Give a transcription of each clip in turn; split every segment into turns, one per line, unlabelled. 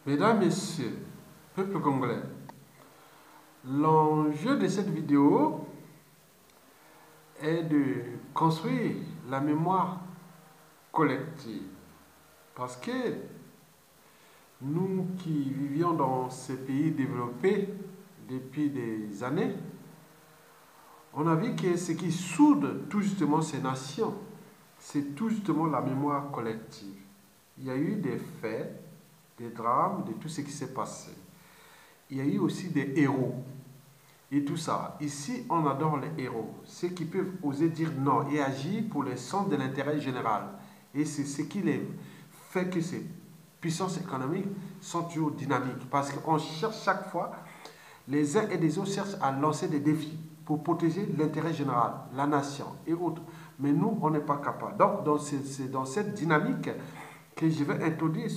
Mesdames, Messieurs, peuple congolais, l'enjeu de cette vidéo est de construire la mémoire collective. Parce que nous qui vivions dans ces pays développés depuis des années, on a vu que ce qui soude tout justement ces nations, c'est tout justement la mémoire collective. Il y a eu des faits, des drames, de tout ce qui s'est passé. Il y a eu aussi des héros. Et tout ça. Ici, on adore les héros. Ceux qui peuvent oser dire non et agir pour le centre de l'intérêt général. Et c'est ce qui les fait que ces puissances économiques sont toujours dynamiques. Parce qu'on cherche chaque fois, les uns et les autres cherchent à lancer des défis pour protéger l'intérêt général, la nation et autres. Mais nous, on n'est pas capable. Donc, c'est dans cette dynamique que je vais introduire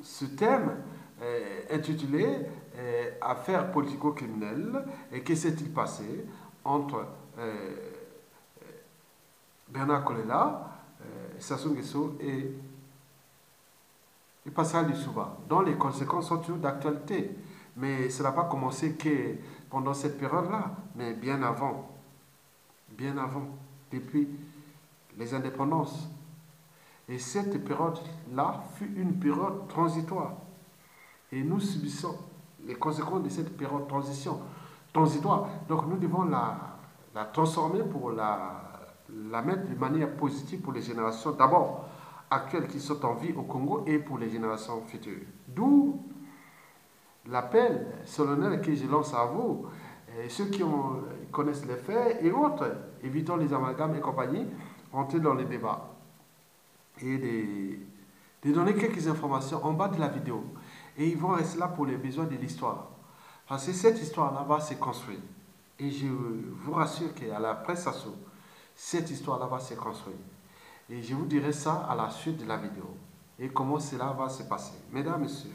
ce thème intitulé Affaires politico-criminelles. Et que s'est-il passé entre Bernard Kolela, Sassou Nguesso et Pascal Lissouba, dont les conséquences sont toujours d'actualité. Mais ça n'a pas commencé que pendant cette période-là, mais bien avant, depuis les indépendances. Et cette période-là fut une période transitoire. Et nous subissons les conséquences de cette période de transitoire. Donc nous devons la transformer pour la mettre de manière positive pour les générations d'abord actuelles qui sont en vie au Congo et pour les générations futures. D'où l'appel solennel que je lance à vous, et ceux qui connaissent les faits et autres, évitons les amalgames et compagnie, entrez dans les débats et de donner quelques informations en bas de la vidéo. Et ils vont rester là pour les besoins de l'histoire. Parce que cette histoire-là va se construire. Et je vous rassure qu'à la presse Sassou, cette histoire-là va se construire. Et je vous dirai ça à la suite de la vidéo. Et comment cela va se passer. Mesdames, Messieurs,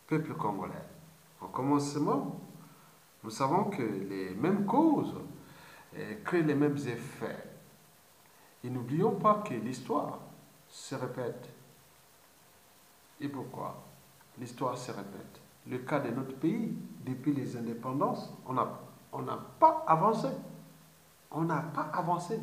peuple congolais, en commencement, nous savons que les mêmes causes créent les mêmes effets. Et n'oublions pas que l'histoire se répète. Et pourquoi l'histoire se répète? Le cas de notre pays, depuis les indépendances, on n'a pas avancé. On n'a pas avancé.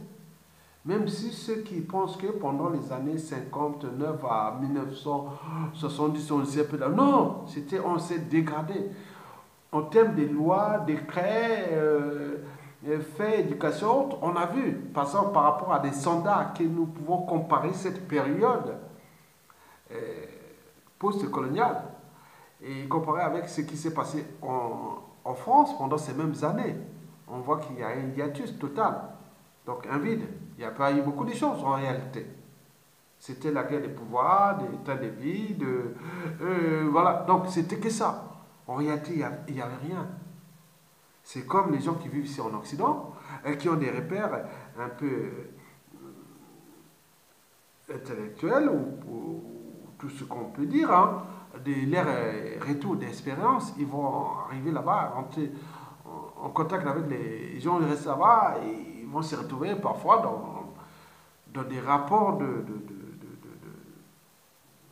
Même si ceux qui pensent que pendant les années 59 à 1970, on s'est peu... Non, on s'est dégradé. En termes de lois, décrets, faits, éducation, on a vu, par exemple, par rapport à des sondages, que nous pouvons comparer cette période post-coloniale et comparer avec ce qui s'est passé en France pendant ces mêmes années. On voit qu'il y a un hiatus total, donc un vide. Il n'y a pas eu beaucoup de choses en réalité. C'était la guerre des pouvoirs, des trains de vie, voilà. Donc c'était que ça. En réalité, il n'y avait rien. C'est comme les gens qui vivent ici en Occident, et qui ont des repères un peu intellectuels, ou tout ce qu'on peut dire, hein, de leur retour d'expérience. Ils vont arriver là-bas, rentrer en contact avec les gens qui restent là-bas, et ils vont se retrouver parfois dans des rapports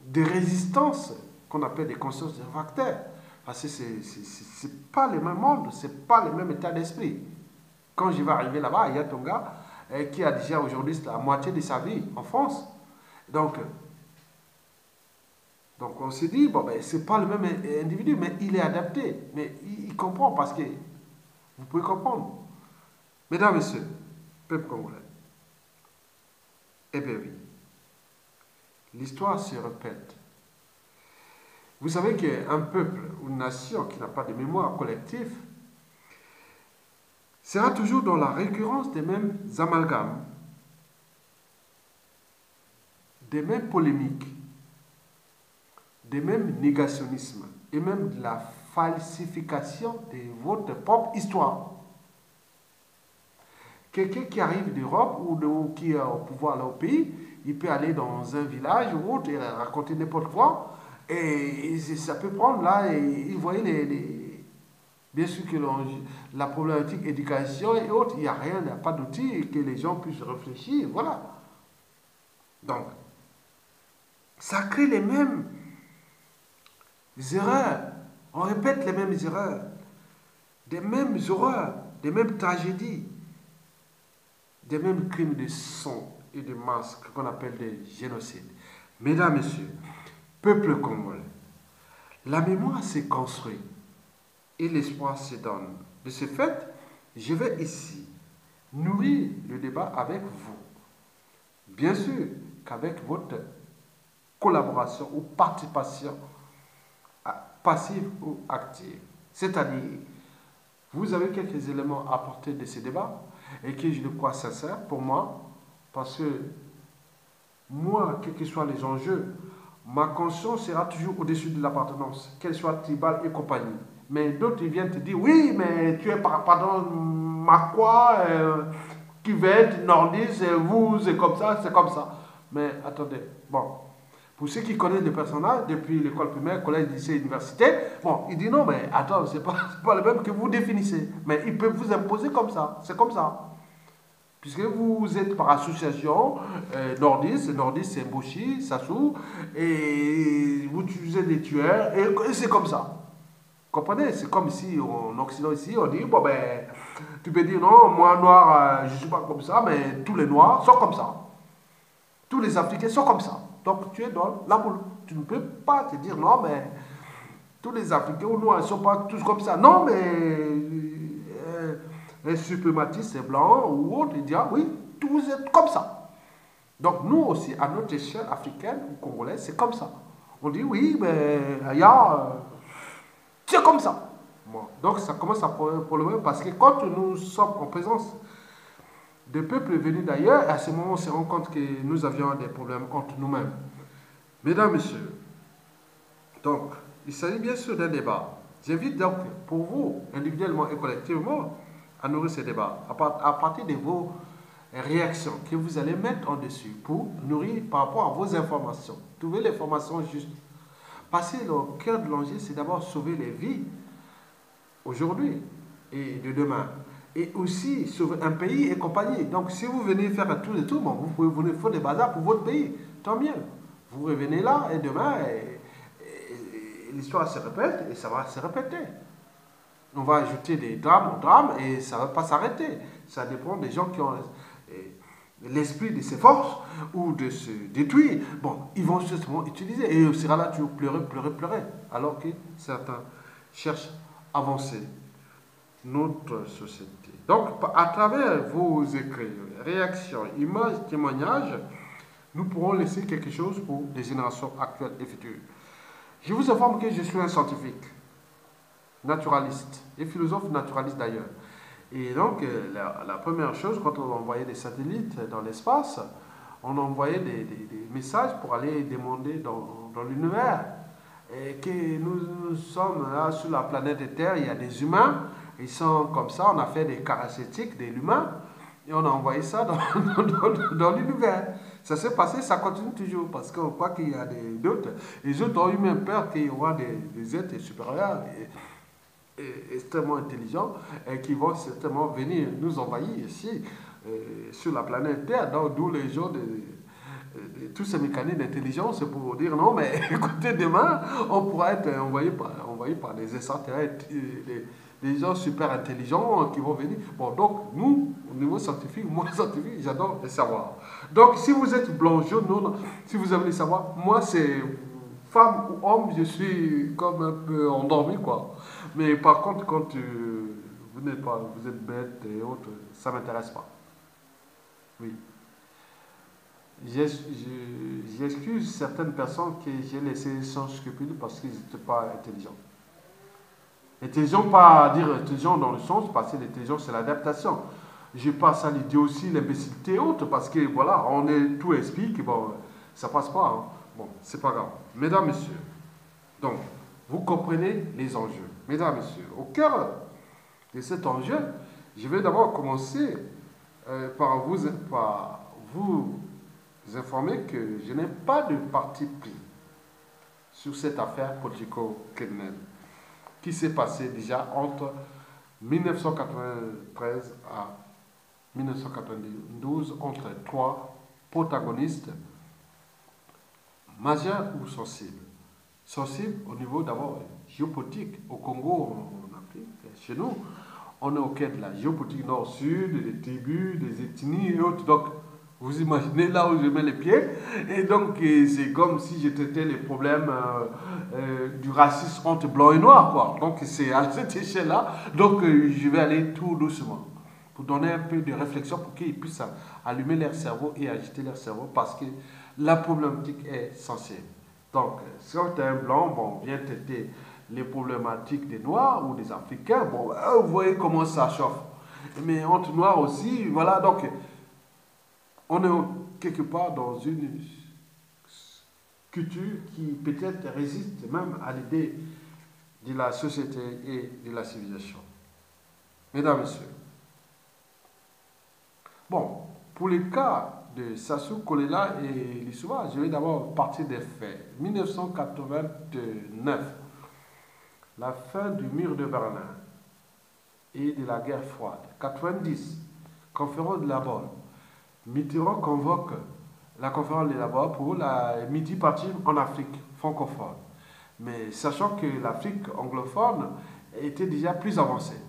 de résistance qu'on appelle des consciences réfractaires. Parce que c'est pas le même monde, c'est pas le même état d'esprit. Quand je vais arriver là-bas, il y a ton gars qui a déjà aujourd'hui la moitié de sa vie en France. Donc on se dit, bon, ben, c'est pas le même individu, mais il est adapté. Mais il comprend parce que vous pouvez comprendre. Mesdames, Messieurs, peuple congolais, eh bien oui, l'histoire se répète. Vous savez qu'un peuple ou une nation qui n'a pas de mémoire collective sera toujours dans la récurrence des mêmes amalgames, des mêmes polémiques, des mêmes négationnismes et même de la falsification de votre propre histoire. Quelqu'un qui arrive d'Europe ou qui est au pouvoir là au pays, il peut aller dans un village ou autre et raconter n'importe quoi. Et ça peut prendre là, et vous voyez, bien sûr que la problématique éducation et autres, il n'y a rien, il n'y a pas d'outils que les gens puissent réfléchir, voilà. Donc, Ça crée les mêmes erreurs. On répète les mêmes erreurs, des mêmes horreurs, des mêmes tragédies, des mêmes crimes de sang et de masse qu'on appelle des génocides. Mesdames, Messieurs, peuple congolais, la mémoire s'est construite et l'espoir se donne. De ce fait, je vais ici nourrir le débat avec vous. Bien sûr qu'avec votre collaboration ou participation passive ou active. C'est-à-dire, vous avez quelques éléments à apporter de ce débat et que je le crois sincère pour moi, parce que moi, quels que soient les enjeux, ma conscience sera toujours au-dessus de l'appartenance, qu'elle soit tribale et compagnie. Mais d'autres ils viennent te dire, oui, mais tu es pardon, ma quoi, qui va être nordiste, et vous, c'est comme ça, c'est comme ça. Mais attendez, bon, pour ceux qui connaissent le personnage, depuis l'école primaire, collège, lycée, université, bon, il dit non, mais attends, c'est pas le même que vous définissez. Mais ils peuvent vous imposer comme ça, c'est comme ça. Puisque vous êtes par association nordiste c'est Mboshi, Sassou, et vous utilisez des tueurs, et c'est comme ça. Vous comprenez? C'est comme ici, en Occident, ici, on dit, bon ben, tu peux dire non, moi noir, je ne suis pas comme ça, mais tous les noirs sont comme ça. Tous les Africains sont comme ça. Donc tu es dans la boule. Tu ne peux pas te dire non, mais tous les Africains ou noirs ne sont pas tous comme ça. Non, mais les suprématistes blancs ou autres, ils disent ah, oui, tous vous êtes comme ça. Donc nous aussi, à notre échelle africaine ou congolaise, c'est comme ça. On dit oui, mais ailleurs, c'est comme ça. Bon, donc ça commence à problème parce que quand nous sommes en présence des peuples venus d'ailleurs, à ce moment, on se rend compte que nous avions des problèmes entre nous-mêmes. Mesdames, Messieurs, donc, il s'agit bien sûr d'un débat. J'invite donc pour vous, individuellement et collectivement, à nourrir ce débat à partir de vos réactions que vous allez mettre en dessus pour nourrir par rapport à vos informations. Trouver l'information juste. Parce que le cœur de l'enjeu, c'est d'abord sauver les vies aujourd'hui et de demain. Et aussi sauver un pays et compagnie. Donc si vous venez faire un tour de tout, bon, vous pouvez venir faire des bazars pour votre pays. Tant mieux. Vous revenez là et demain, l'histoire se répète et ça va se répéter. On va ajouter des drames au drame et ça ne va pas s'arrêter. Ça dépend des gens qui ont l'esprit de se forces ou de se détruire. Bon, ils vont justement utiliser et on sera là toujours pleurer, pleurer, pleurer. Alors que certains cherchent à avancer notre société. Donc, à travers vos écrits, réactions, images, témoignages, nous pourrons laisser quelque chose pour les générations actuelles et futures. Je vous informe que je suis un scientifique, naturaliste, et philosophe naturaliste d'ailleurs. Et donc, la première chose, quand on envoyait des satellites dans l'espace, on envoyait des messages pour aller demander dans l'univers. Et que nous sommes là sur la planète Terre, il y a des humains, ils sont comme ça, on a fait des caractéristiques de l'humain, et on a envoyé ça dans l'univers. Ça s'est passé, ça continue toujours, parce qu'on croit qu'il y a d'autres. Les autres ont eu même peur qu'il y aura des êtres supérieurs et extrêmement intelligents et qui vont certainement venir nous envahir ici, sur la planète Terre, d'où les gens tous ces mécanismes d'intelligence pour dire non, mais écoutez, demain, on pourra être envoyé par des extraterrestres, des gens super intelligents qui vont venir. Bon, donc, nous, au niveau scientifique, moi, scientifique, j'adore les savoirs. Donc, si vous êtes blanc, jaune, non, si vous avez les savoirs, moi, c'est femme ou homme, je suis comme un peu endormi, quoi. Mais par contre, quand vous n'êtes pas, vous êtes bête et autres, ça ne m'intéresse pas. Oui. J'excuse certaines personnes que j'ai laissées sans scrupule parce qu'ils n'étaient pas intelligents. Intelligent, pas à dire intelligent dans le sens, parce que l'intelligence c'est l'adaptation. Je passe à l'idiotie, l'imbécilité et autres, parce que voilà, on est tout explique, bon, ça passe pas. Hein. Bon, c'est pas grave. Mesdames, Messieurs, donc, vous comprenez les enjeux. Mesdames, Messieurs, au cœur de cet enjeu, je vais d'abord commencer par vous informer que je n'ai pas de parti pris sur cette affaire politico-criminelle qui s'est passée déjà entre 1993 à 1992 entre trois protagonistes majeur ou sensible? Sensible au niveau d'abord géopolitique. Au Congo, en Afrique, chez nous, on est au cœur de la géopolitique nord-sud, des tribus, des ethnies et autres. Donc, vous imaginez là où je mets les pieds. Et donc, c'est comme si je traitais les problèmes du racisme entre blanc et noir, quoi. Donc, c'est à cette échelle-là. Donc, je vais aller tout doucement pour donner un peu de réflexion pour qu'ils puissent allumer leur cerveau et agiter leur cerveau parce que la problématique est sensible. Donc, si on est un blanc, bon, on vient traiter les problématiques des Noirs ou des Africains, bon, vous voyez comment ça chauffe. Mais entre Noirs aussi, voilà, donc, on est quelque part dans une culture qui peut-être résiste même à l'idée de la société et de la civilisation. Mesdames, Messieurs, bon, pour le cas de Sassou Kolela et Lissouba, je vais d'abord partir des faits. 1989, la fin du mur de Berlin et de la guerre froide. 90, conférence de la Bonne. Mitterrand convoque la conférence de la Bonne pour la midi partie en Afrique francophone. Mais sachant que l'Afrique anglophone était déjà plus avancée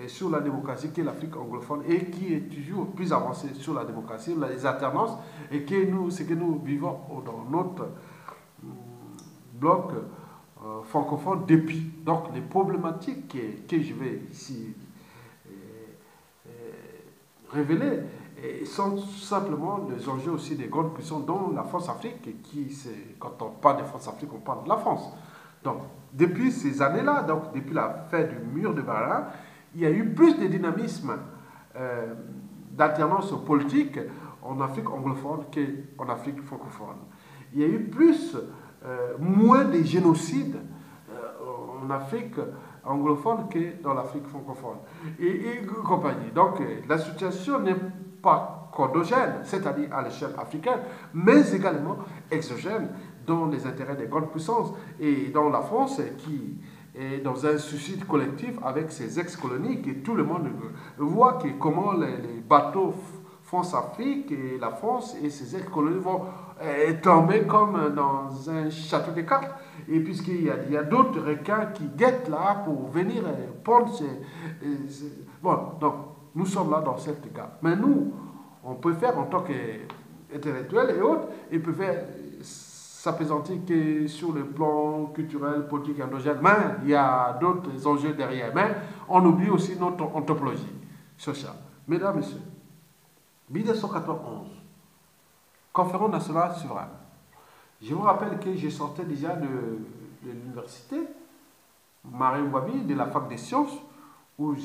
sur la démocratie que l'Afrique anglophone et qui est toujours plus avancée sur la démocratie, les alternances, et que nous, ce que nous vivons dans notre bloc francophone depuis. Donc les problématiques que je vais ici révéler sont simplement les enjeux aussi des grandes puissances dont la France-Afrique, qui c'est, quand on parle de France-Afrique, on parle de la France. Donc depuis ces années-là, donc depuis la fin du mur de Berlin, il y a eu plus de dynamisme d'alternance politique en Afrique anglophone qu'en Afrique francophone. Il y a eu moins de génocides en Afrique anglophone que dans l'Afrique francophone. Et compagnie. Donc la situation n'est pas chondogène, c'est-à-dire à l'échelle africaine, mais également exogène dans les intérêts des grandes puissances et dans la France qui est dans un suicide collectif avec ses ex-colonies, que tout le monde voit que comment les bateaux France-Afrique et la France et ses ex-colonies vont tomber comme dans un château de cartes. Et puisqu'il y a d'autres requins qui guettent là pour venir prendre Bon, donc nous sommes là dans cette cas. Mais nous, on peut faire en tant qu'intellectuels et autres, et peut faire s'apaisantir que sur le plan culturel, politique, endogène. Mais il y a d'autres enjeux derrière. Mais on oublie aussi notre anthropologie sociale. Mesdames, Messieurs, 1991, Conférence nationale souveraine. Je vous rappelle que je sortais déjà de l'université, Marie Wabi, de la fac des sciences, où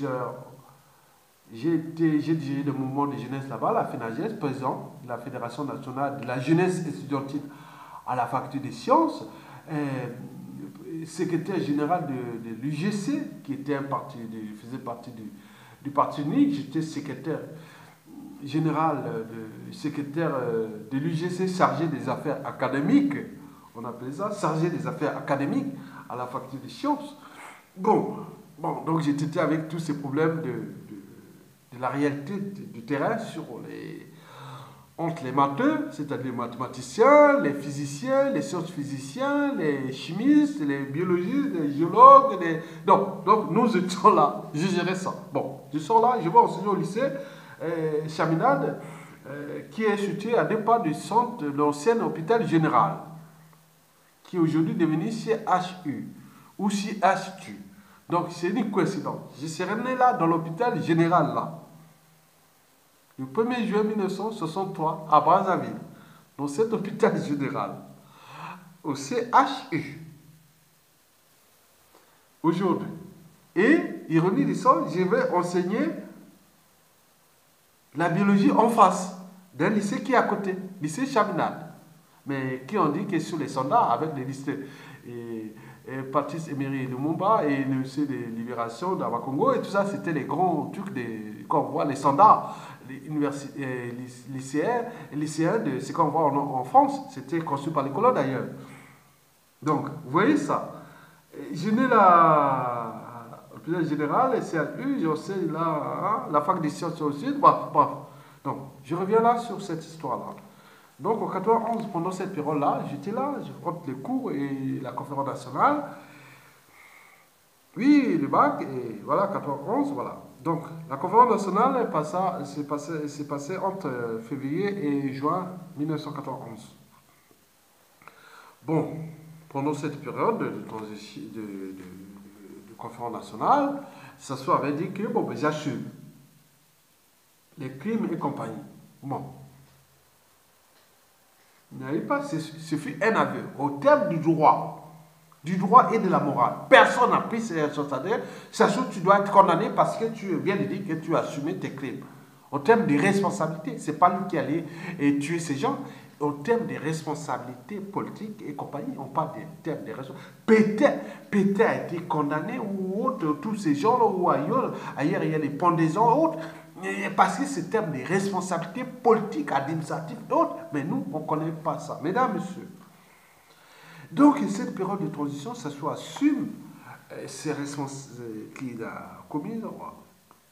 j'ai dirigé le mouvement de jeunesse là-bas, la FENAGES, président de la Fédération nationale de la jeunesse estudiantine à la faculté des sciences, secrétaire général de l'UGC, qui était faisait partie du Parti unique. J'étais secrétaire général, secrétaire de l'UGC chargé des affaires académiques, on appelait ça, chargé des affaires académiques à la faculté des sciences. Bon, donc j'étais avec tous ces problèmes de la réalité du terrain entre les matheux, c'est-à-dire les mathématiciens, les physiciens, les sciences-physiciens, les chimistes, les biologistes, les géologues. Donc nous étions là, je gérais ça. Bon, je sors là, je vais enseigner au lycée Chaminade, qui est situé à 2 pas du centre de l'ancien hôpital général, qui est aujourd'hui devenu CHU ou CHU. Donc c'est une coïncidence. Je serais né là, dans l'hôpital général là, le 1er juin 1963 à Brazzaville, dans cet hôpital général, au CHU, aujourd'hui. Et, ironie du sort, je vais enseigner la biologie en face d'un lycée qui est à côté, lycée Chaminade. Mais qui ont dit que sur les soldats, avec les lycées Patrice Emery Lumumba et le lycée de libération d'Abakongo, et tout ça, c'était les grands trucs qu'on voit, les soldats, les lycéens de ce qu'on voit en France. C'était construit par les colons d'ailleurs. Donc, vous voyez ça. Je n'ai là, l'hôpital général, et CHU, je sais là, la fac des sciences aussi, bref. Donc, je reviens là sur cette histoire-là. Donc en 91, pendant cette période-là, j'étais là, je rentre les cours et la conférence nationale. Oui, le bac, et voilà, 91, voilà. Donc la conférence nationale s'est passée entre février et juin 1991. Bon, pendant cette période de transition de conférence nationale, Sassou avait dit que bon, ben, j'assume les crimes et compagnie. Bon, il n'y a eu pas, ce fut un aveu. Au terme du droit et de la morale, personne n'a pris ses responsabilités. Sassou, tu dois être condamné parce que tu viens de dire que tu as assumé tes crimes. Au terme des responsabilités, c'est pas lui qui allait tuer ces gens. Au terme des responsabilités politiques et compagnie, on parle des termes des responsabilités. Pétain a été condamné ou autre, tous ces gens-là, ou ailleurs, il y a les pendaisons et autres. Parce que c'est terme des responsabilités politiques, administratives et autres. Mais nous, on ne connaît pas ça. Mesdames, messieurs. Donc, cette période de transition, ça soit assume ces responsabilités qu'il a commises.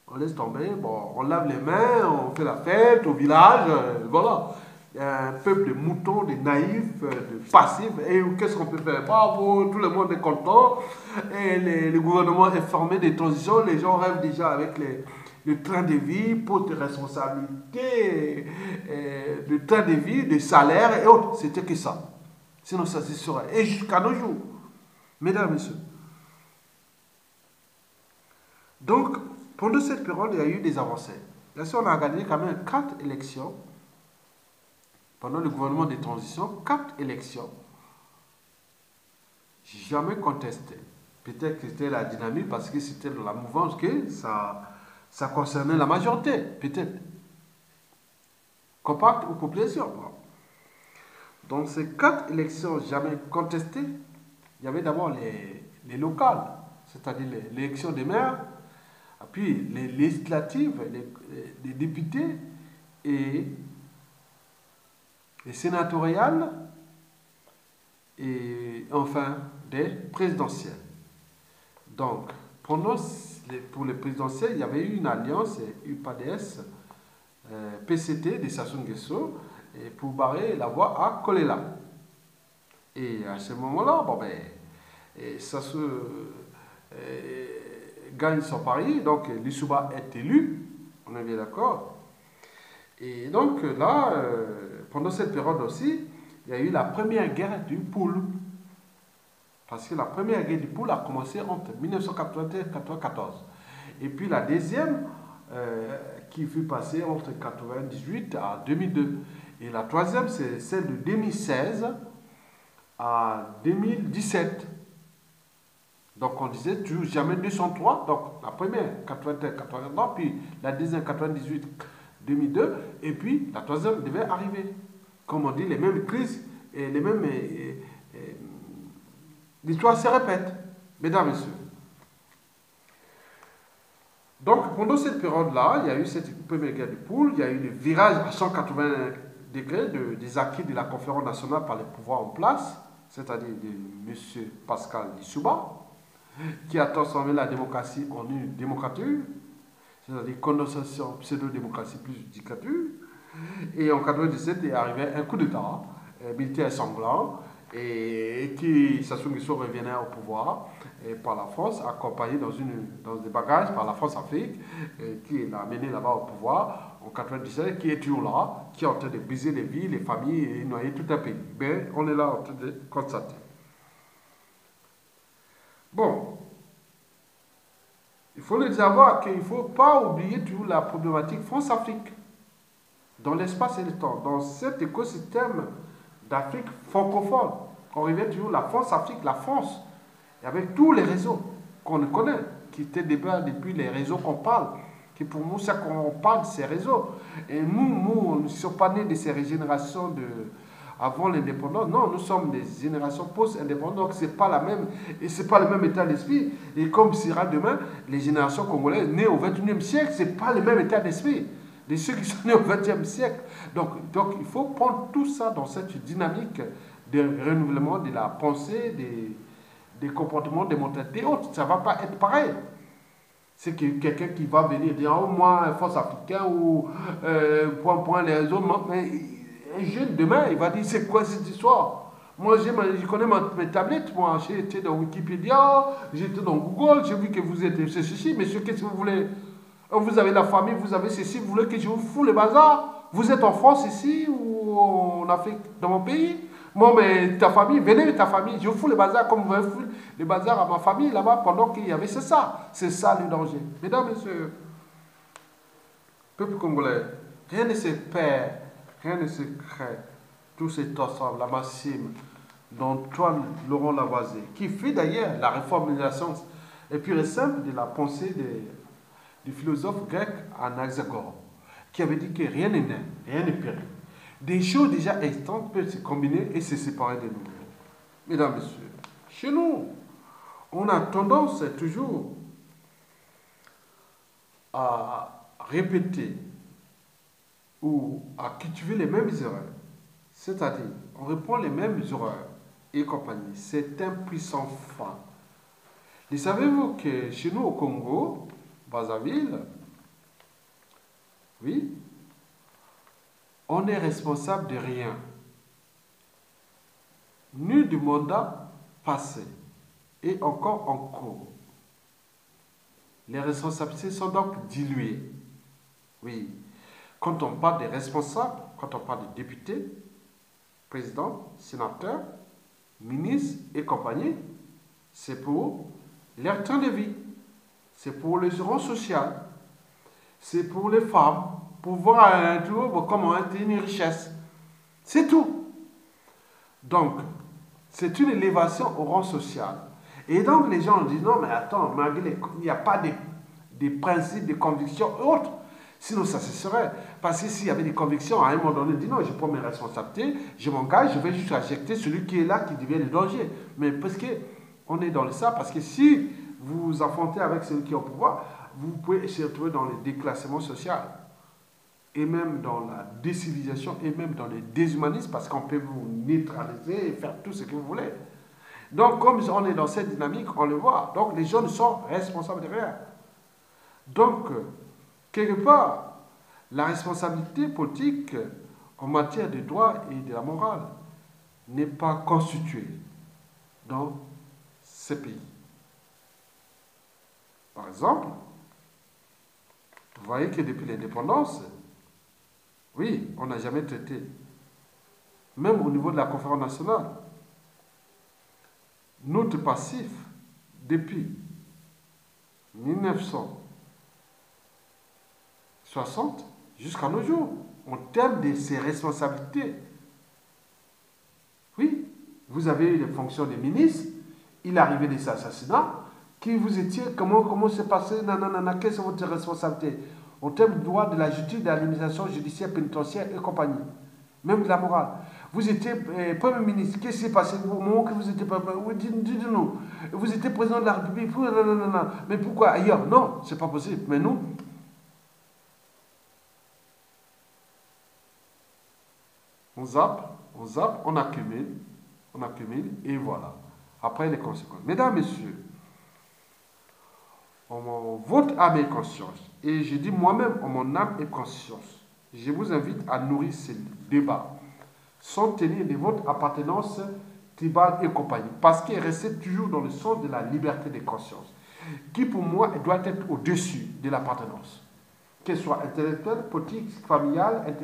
On laisse tomber, bon, on lave les mains, on fait la fête au village, voilà. Un peuple de moutons, de naïfs, de passifs. Et qu'est-ce qu'on peut faire? Bravo, tout le monde est content. Et le gouvernement est formé des transitions. Les gens rêvent déjà avec le train de vie, poste de responsabilité, le train de vie, le salaire et autres. C'était que ça. Sinon, ça se serait. Et jusqu'à nos jours. Mesdames et messieurs. Donc, pendant cette période, il y a eu des avancées. Là, on a gagné quand même 4 élections. Pendant le gouvernement de transition, 4 élections. Jamais contesté. Peut-être que c'était la dynamique parce que c'était dans la mouvance que ça concernait la majorité. Peut-être. Compact ou population. Dans ces 4 élections jamais contestées, il y avait d'abord les locales, c'est-à-dire l'élection des maires, puis les législatives, les députés et les sénatoriales et enfin des présidentielles. Donc, pour les présidentielles, il y avait eu une alliance UPADS, PCT de Sassou Nguesso pour barrer la voie à Kolela. Et à ce moment-là, bon ben, Sassou gagne son pari, donc Lissouba est élu, on est bien d'accord. Et donc là, pendant cette période aussi, il y a eu la première guerre du Poul. Parce que la première guerre du Poul a commencé entre 1981 et 1994. Et puis la deuxième, qui fut passée entre 1998 à 2002. Et la troisième, c'est celle de 2016 à 2017. Donc on disait toujours jamais 203. Donc la première, 81, 89, puis la deuxième, 98, 2002. Et puis la troisième devait arriver. Comme on dit, les mêmes crises et les mêmes... l'histoire se répète, mesdames et messieurs. Donc pendant cette période-là, il y a eu cette première guerre du Poul, il y a eu le virage à 180 degrés des acquis de la conférence nationale par les pouvoirs en place, c'est-à-dire de M. Pascal Lissouba, qui a transformé la démocratie en une démocrature, c'est-à-dire condensation pseudo-démocratie plus dictature. Et en 1997 est arrivé un coup d'État militaire sanglant et qui Sassou Nguesso revenait au pouvoir par la France, accompagné dans des bagages par la France-Afrique, qui l'a amené là-bas au pouvoir en 1997, qui est toujours là, qui est en train de briser les vies, les familles et noyer tout un pays. Mais on est là en train de constater. Bon, il faut le savoir qu'il ne faut pas oublier toujours la problématique France-Afrique. Dans l'espace et le temps, dans cet écosystème d'Afrique francophone, on revient toujours la France-Afrique, la France, et avec tous les réseaux qu'on connaît, qui étaient depuis les réseaux qu'on parle, qui pour nous, c'est qu'on parle de ces réseaux. Et nous, on ne sommes pas nés de ces générations avant l'indépendance. Non, nous sommes des générations post-indépendantes, donc c'est pas la même, et c'est pas le même état d'esprit. Et comme sera demain, les générations congolaises nées au XXIe siècle, c'est pas le même état d'esprit de ceux qui sont nés au XXe siècle. Donc, il faut prendre tout ça dans cette dynamique de renouvellement de la pensée, des comportements, des mentalités autres. Ça ne va pas être pareil. C'est quelqu'un qui va venir dire, oh, moi, un force africain ou point, les réseaux, mais jeune demain, il va dire c'est quoi cette histoire? Moi, je connais mes tablettes, moi, j'ai été dans Wikipédia, j'ai été dans Google, j'ai vu que vous êtes ceci, monsieur, qu'est-ce que vous voulez? Vous avez la famille, vous avez ceci, vous voulez que je vous foute le bazar? Vous êtes en France ici ou en Afrique, dans mon pays? Moi, mais ta famille, venez avec ta famille, je vous fous le bazar comme vous avez foutu le bazar à ma famille là-bas pendant qu'il y avait, c'est ça. C'est ça le danger. Mesdames, messieurs, peuple congolais, rien ne se perd, rien ne se crée. Tout cet ensemble, la Massime, d'Antoine Laurent Lavoisier, qui fait d'ailleurs la réforme de la science, et puis le simple de la pensée du philosophe grec Anaxagore, qui avait dit que rien n'est né, rien n'est péri. Des choses déjà existantes peuvent se combiner et se séparer de nous. Mesdames, messieurs, chez nous, on a tendance toujours à répéter ou à cultiver les mêmes erreurs. C'est-à-dire, on reprend les mêmes erreurs et compagnie. C'est un puissant fin. Et savez-vous que chez nous au Congo, Brazzaville, oui, on est responsable de rien, ni du mandat passé et encore en cours. Les responsabilités sont donc diluées. Oui, quand on parle des responsables, quand on parle des députés, présidents, sénateurs, ministres et compagnie, c'est pour leur train de vie, c'est pour l'assurance sociale, c'est pour les femmes, pour voir un tour comment être une richesse. C'est tout. Donc, c'est une élévation au rang social. Et donc, les gens disent, non, mais attends, malgré il n'y a pas des principes, des convictions autres. Sinon, ça se serait. Parce que s'il y avait des convictions, à un moment donné, dit non, je prends mes responsabilités, je m'engage, je vais juste injecter celui qui est là, qui devient le danger. Mais parce qu'on est dans ça, parce que si vous vous affrontez avec celui qui est au pouvoir, vous pouvez se retrouver dans le déclassement social, et même dans la décivilisation, et même dans le déshumanisme, parce qu'on peut vous neutraliser et faire tout ce que vous voulez. Donc, comme on est dans cette dynamique, on le voit. Donc, les jeunes sont responsables de rien. Donc, quelque part, la responsabilité politique en matière de droit et de la morale n'est pas constituée dans ces pays. Par exemple, vous voyez que depuis l'indépendance, oui, on n'a jamais traité, même au niveau de la conférence nationale, notre passif depuis 1960 jusqu'à nos jours, en termes de ses responsabilités. Oui, vous avez eu les fonctions de ministre, il arrivait des assassinats, qui vous étiez, comment s'est passé, nanana, quelles sont votre responsabilités en termes de droit de la justice, de l'administration judiciaire, pénitentiaire et compagnie, même de la morale. Vous étiez Premier ministre, qu'est-ce qui s'est passé au moment que vous étiez dites-nous, vous étiez président de la République, mais pourquoi ailleurs? Non, c'est pas possible. Mais nous, on zappe, on accumule, et voilà. Après les conséquences. Mesdames, messieurs, en mon votre âme et conscience, et je dis moi-même en mon âme et conscience, je vous invite à nourrir ce débat sans tenir de votre appartenance tribale et compagnie, parce qu'il reste toujours dans le sens de la liberté de conscience, qui pour moi doit être au-dessus de l'appartenance, qu'elle soit intellectuelle, politique, familiale,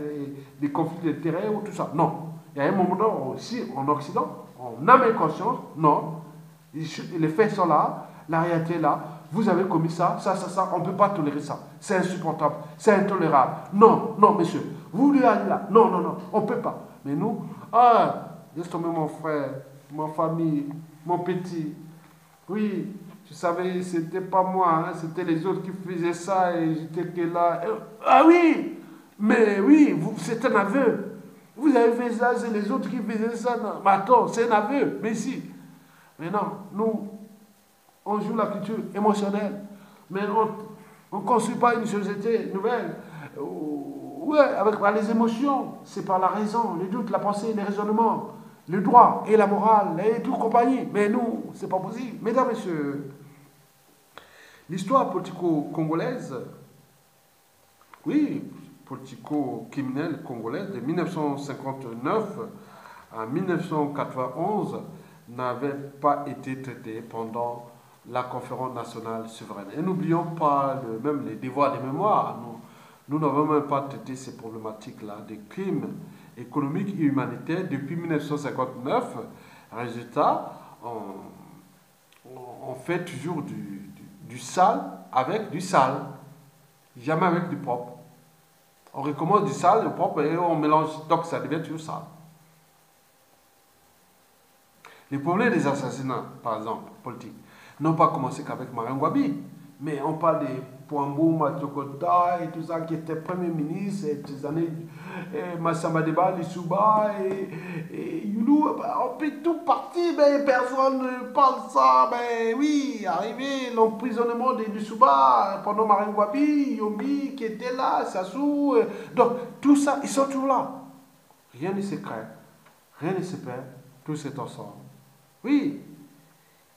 des conflits d'intérêts ou tout ça. Non. Il y a un moment aussi en Occident, en âme et conscience, non. Les faits sont là, la réalité est là. Vous avez commis ça, on ne peut pas tolérer ça. C'est insupportable, c'est intolérable. Non, non, monsieur. Vous lui allez là. Non, non, non, on ne peut pas. Mais nous, laisse tomber mon frère, ma famille, mon petit. Oui, tu savais, c'était pas moi, hein, c'était les autres qui faisaient ça et j'étais que là. Ah oui, mais oui, c'est un aveu. Vous avez fait ça, c'est les autres qui faisaient ça. Non. Mais attends, c'est un aveu, mais si. Mais non, nous, on joue la culture émotionnelle, mais on ne construit pas une société nouvelle. Ouais, avec les émotions, c'est par la raison, le doute, la pensée, les raisonnements, le droit et la morale et tout compagnie. Mais nous, c'est pas possible. Mesdames, messieurs, l'histoire politico-congolaise, oui, politico-criminelle congolaise de 1959 à 1991 n'avaient pas été traités pendant la conférence nationale souveraine. Et n'oublions pas même les devoirs de mémoire. Nous n'avons même pas traité ces problématiques-là des crimes économiques et humanitaires depuis 1959. Résultat, on fait toujours du sale avec du sale, jamais avec du propre. On recommence du sale, du propre et on mélange, donc ça devient toujours sale. Les problèmes des assassinats, par exemple, politiques, n'ont pas commencé qu'avec Marangwabi, mais on parle des Pouambou, Matokota et tout ça, qui était Premier ministre, et des années, Massamba Deba, Lissouba, et Youlou, on peut tout partir, mais personne ne parle ça, mais oui, arrivé l'emprisonnement de Lissouba pendant Marangwabi, Yombi, qui était là, Sassou, donc tout ça, ils sont toujours là. Rien ne se crée, rien ne se perd, tout c'est ensemble. Oui,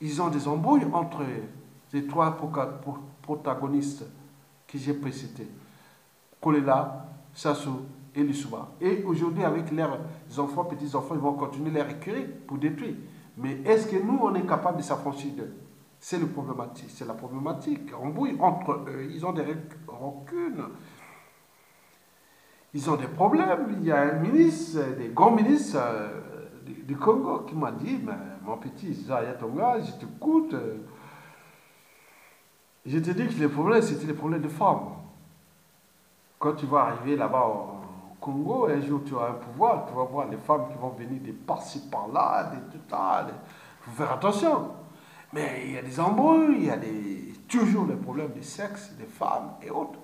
ils ont des embrouilles entre les trois protagonistes que j'ai précités. Kolela, Sassou et Lissouba. Et aujourd'hui, avec leurs enfants, petits-enfants, ils vont continuer leur écurie pour détruire. Mais est-ce que nous, on est capable de s'affranchir d'eux? C'est la problématique. Embrouille entre eux. Ils ont des rancunes. Ils ont des problèmes. Il y a un ministre, des grands ministres du Congo qui m'a dit, mais mon petit Zaya Tonga, je t'écoute. Je te dis que les problèmes, c'était les problèmes de femmes. Quand tu vas arriver là-bas au Congo, un jour tu auras un pouvoir, tu vas voir les femmes qui vont venir de par-ci, par-là, de tout ça. Il faut faire attention. Mais il y a des embrouilles, il y a toujours les problèmes de sexe, des femmes et autres.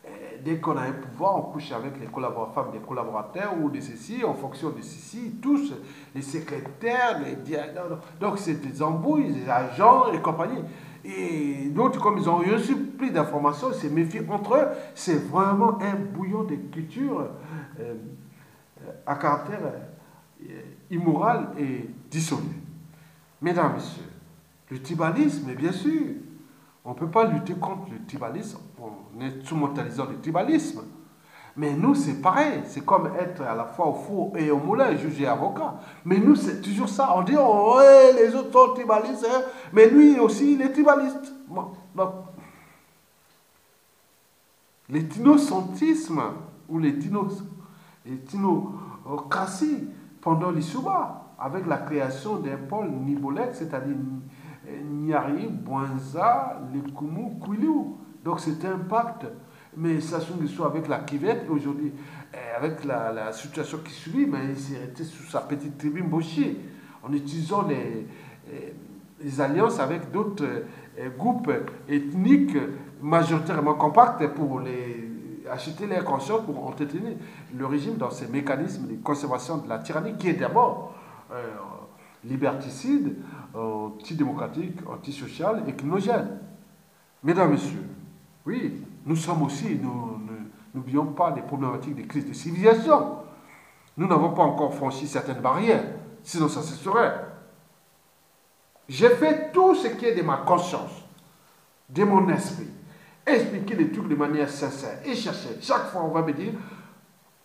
Et dès qu'on a un pouvoir, on couche avec les femmes des collaborateurs ou de ceci, en fonction de ceci, tous, les secrétaires, les directeurs. Donc c'est des embrouilles, des agents et compagnie. Et d'autres, comme ils ont reçu plus d'informations, se méfient entre eux. C'est vraiment un bouillon de culture à caractère immoral et dissolu. Mesdames, Messieurs, le tribalisme, bien sûr, on ne peut pas lutter contre le tribalisme en instrumentalisant le tribalisme. Mais nous, c'est pareil. C'est comme être à la fois au four et au moulin, juge et avocat. Mais nous, c'est toujours ça. On dit, oh, ouais, les autres sont tribalistes, hein, mais lui aussi, il est tribaliste. Bon, donc, les dinocentismes ou les dinocraties pendant l'Issouba, avec la création d'un pôle Nibolek, c'est-à-dire Nyari, Bouanza, Lekumu, Kouilou. Donc c'est un pacte. Mais Sassou Nguesso avec la Kivette, aujourd'hui, avec la situation qui suit, mais il s'est resté sous sa petite tribune Boshi, en utilisant les alliances avec d'autres groupes ethniques majoritairement compacts pour acheter leur conscience, pour entretenir le régime dans ces mécanismes de conservation de la tyrannie, qui est d'abord liberticide, antidémocratique, antisocial et clinogène. Mesdames, Messieurs, oui, nous sommes aussi, n'oublions pas les problématiques des crises de civilisation. Nous n'avons pas encore franchi certaines barrières, sinon ça cesserait. J'ai fait tout ce qui est de ma conscience, de mon esprit, expliquer les trucs de manière sincère et chercher. Chaque fois, on va me dire,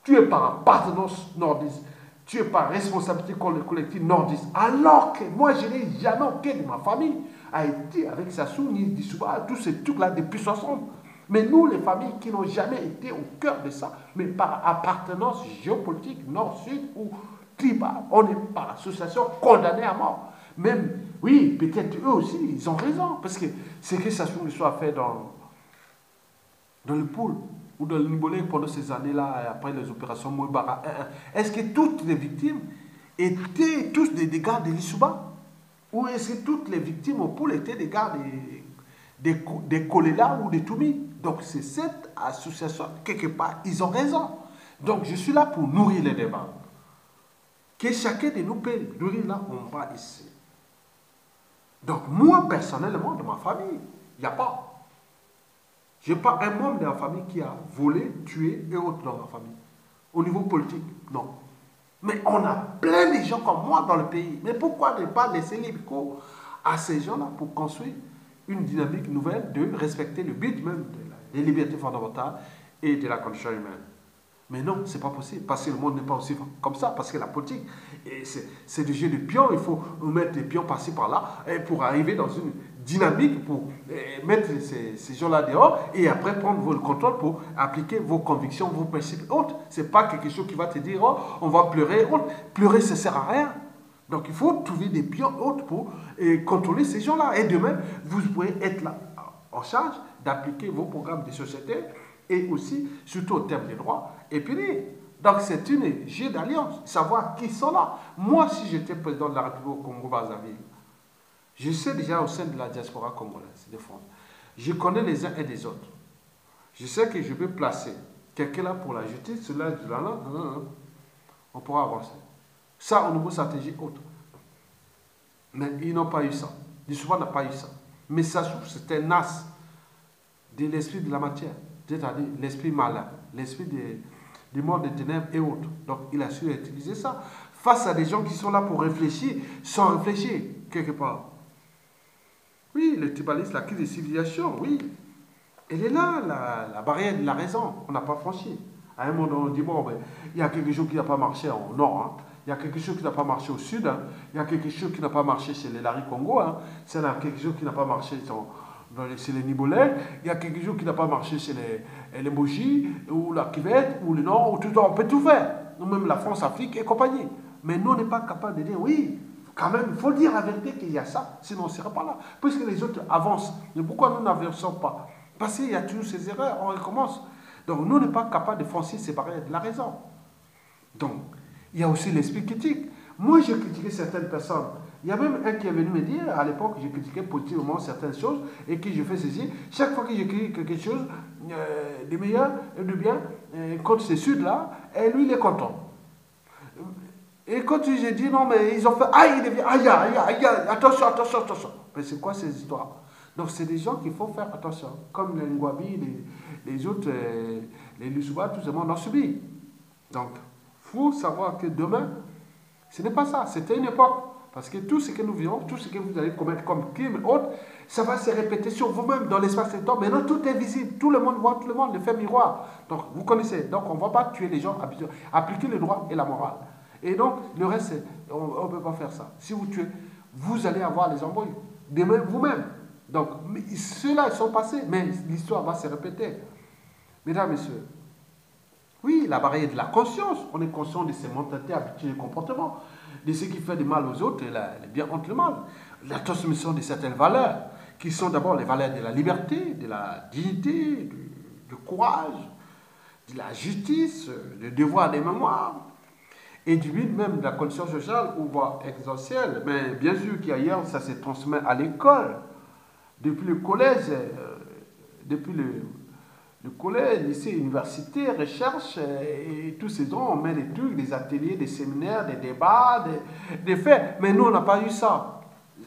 tu es par appartenance nordiste, tu es par responsabilité collective nordiste, alors que moi, je n'ai jamais aucun de ma famille a été avec Sassou, ni Dissouba, tous ces trucs-là depuis 60. Mais nous, les familles qui n'ont jamais été au cœur de ça, mais par appartenance géopolitique, nord-sud ou tribal, on est par association condamnés à mort. Même, oui, peut-être eux aussi, ils ont raison, parce que c'est que Sassou Nguesso a fait dans le pool ou dans le Nibolé pendant ces années-là, après les opérations Mouibara. Est-ce que toutes les victimes étaient tous des gars de l'Issouba? Ou est-ce que toutes les victimes au pool étaient des gars des Kolela ou des Toumi? Donc c'est cette association, quelque part, ils ont raison. Donc je suis là pour nourrir les débats. Que chacun de nous peut nourrir là, on va ici. Donc moi, personnellement, de ma famille, il n'y a pas. Je n'ai pas un membre de la famille qui a volé, tué et autres dans la famille. Au niveau politique, non. Mais on a plein de gens comme moi dans le pays. Mais pourquoi ne pas laisser libre cours à ces gens-là pour construire une dynamique nouvelle de respecter le but même des libertés fondamentales et de la condition humaine. Mais non, c'est pas possible, parce que le monde n'est pas aussi comme ça, parce que la politique, c'est du jeu de pions, il faut mettre des pions par-ci par-là, pour arriver dans une dynamique, pour mettre ces gens-là dehors, et après prendre le contrôle pour appliquer vos convictions, vos principes autres. C'est pas quelque chose qui va te dire, oh, on va pleurer, autres. Pleurer, ça sert à rien. Donc il faut trouver des pions autres pour contrôler ces gens-là. Et demain, vous pourrez être là, en charge d'appliquer vos programmes de société, et aussi, surtout au terme des droits, et punir. Donc c'est une jeu d'alliance, savoir qui sont là. Moi, si j'étais président de la République au Congo-Brazzaville, je sais déjà au sein de la diaspora congolaise de France, je connais les uns et les autres. Je sais que je peux placer quelqu'un là pour la justice, cela, non, on pourra avancer. Ça, au niveau stratégique, autre. Mais ils n'ont pas eu ça. L'histoire n'a pas eu ça. Mais ça, c'était un as de l'esprit de la matière, c'est-à-dire l'esprit malin, l'esprit du monde des ténèbres et autres. Donc, il a su utiliser ça face à des gens qui sont là pour réfléchir, sans réfléchir, quelque part. Oui, le tribalisme, la crise des civilisations, oui. Elle est là, la barrière de la raison. On n'a pas franchi. À un moment, on dit, bon, ben, il y a quelque chose qui n'a pas marché au nord, hein. Il y a quelque chose qui n'a pas marché au sud, hein. Il y a quelque chose qui n'a pas marché chez les Larry Congo, hein. Il y a quelque chose qui n'a pas marché chez les Nibolais, il y a quelque chose qui n'a pas marché chez les Moji, ou la Kivette, ou le Nord, ou tout, on peut tout faire. Nous-mêmes, la France, Afrique et compagnie. Mais nous, on n'est pas capable de dire, oui, quand même, il faut dire la vérité qu'il y a ça, sinon on ne sera pas là. Puisque les autres avancent. Mais pourquoi nous n'avançons pas? Parce qu'il y a toujours ces erreurs, on recommence. Donc, nous, on n'est pas capable de franchir ces barrières de la raison. Donc, il y a aussi l'esprit critique. Moi, j'ai critiqué certaines personnes. Il y a même un qui est venu me dire, à l'époque, j'ai critiqué positivement certaines choses et que je fais ceci. Chaque fois que j'écris quelque chose de meilleur et de bien contre ces Sud-là, et lui, il est content. Et quand j'ai dit non, mais ils ont fait aïe, il devient aïe, aïe, aïe, attention, attention, attention. Mais c'est quoi ces histoires? Donc, c'est des gens qu'il faut faire attention. Comme les Ngwabi, les autres, les Lussuba, tout ce monde en subit. Donc, il faut savoir que demain, ce n'est pas ça. C'était une époque. Parce que tout ce que nous vivons, tout ce que vous allez commettre comme crime et autres, ça va se répéter sur vous-même dans l'espace et le temps. Maintenant, tout est visible. Tout le monde voit, tout le monde le fait miroir. Donc, vous connaissez. Donc, on ne va pas tuer les gens, appliquer le droit et la morale. Et donc, le reste, on ne peut pas faire ça. Si vous tuez, vous allez avoir les embrouilles. Demain, vous-même. Donc, ceux-là, ils sont passés, mais l'histoire va se répéter. Mesdames, Messieurs, oui, la barrière de la conscience. On est conscient de ses mentalités, habitudes et comportements, de ce qui fait du mal aux autres et le bien contre le mal. La transmission de certaines valeurs, qui sont d'abord les valeurs de la liberté, de la dignité, du courage, de la justice, du devoir des mémoires, et du but même de la condition sociale ou voire existentielle. Mais bien sûr qu'ailleurs, ça se transmet à l'école, depuis le collège, depuis le collège, lycée, université, recherche, et tous ces gens, on met des trucs, des ateliers, des séminaires, des débats, des faits. Mais nous, on n'a pas eu ça.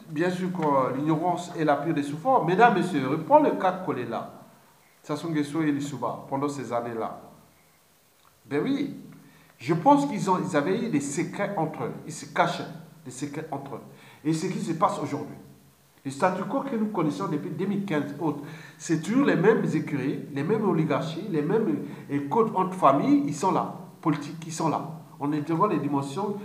Bien sûr que l'ignorance est la pire des souffrances. Mesdames, Messieurs, reprends le cas de Kolela, Sassou Nguesso et Lissouba, pendant ces années-là. Ben oui, je pense qu'ils avaient eu des secrets entre eux. Ils se cachaient des secrets entre eux. Et ce qui se passe aujourd'hui. Le statu quo que nous connaissons depuis 2015 autres, c'est toujours les mêmes écuries, les mêmes oligarchies, les mêmes codes entre familles, ils sont là. Politiques, ils sont là. On est devant les dimensions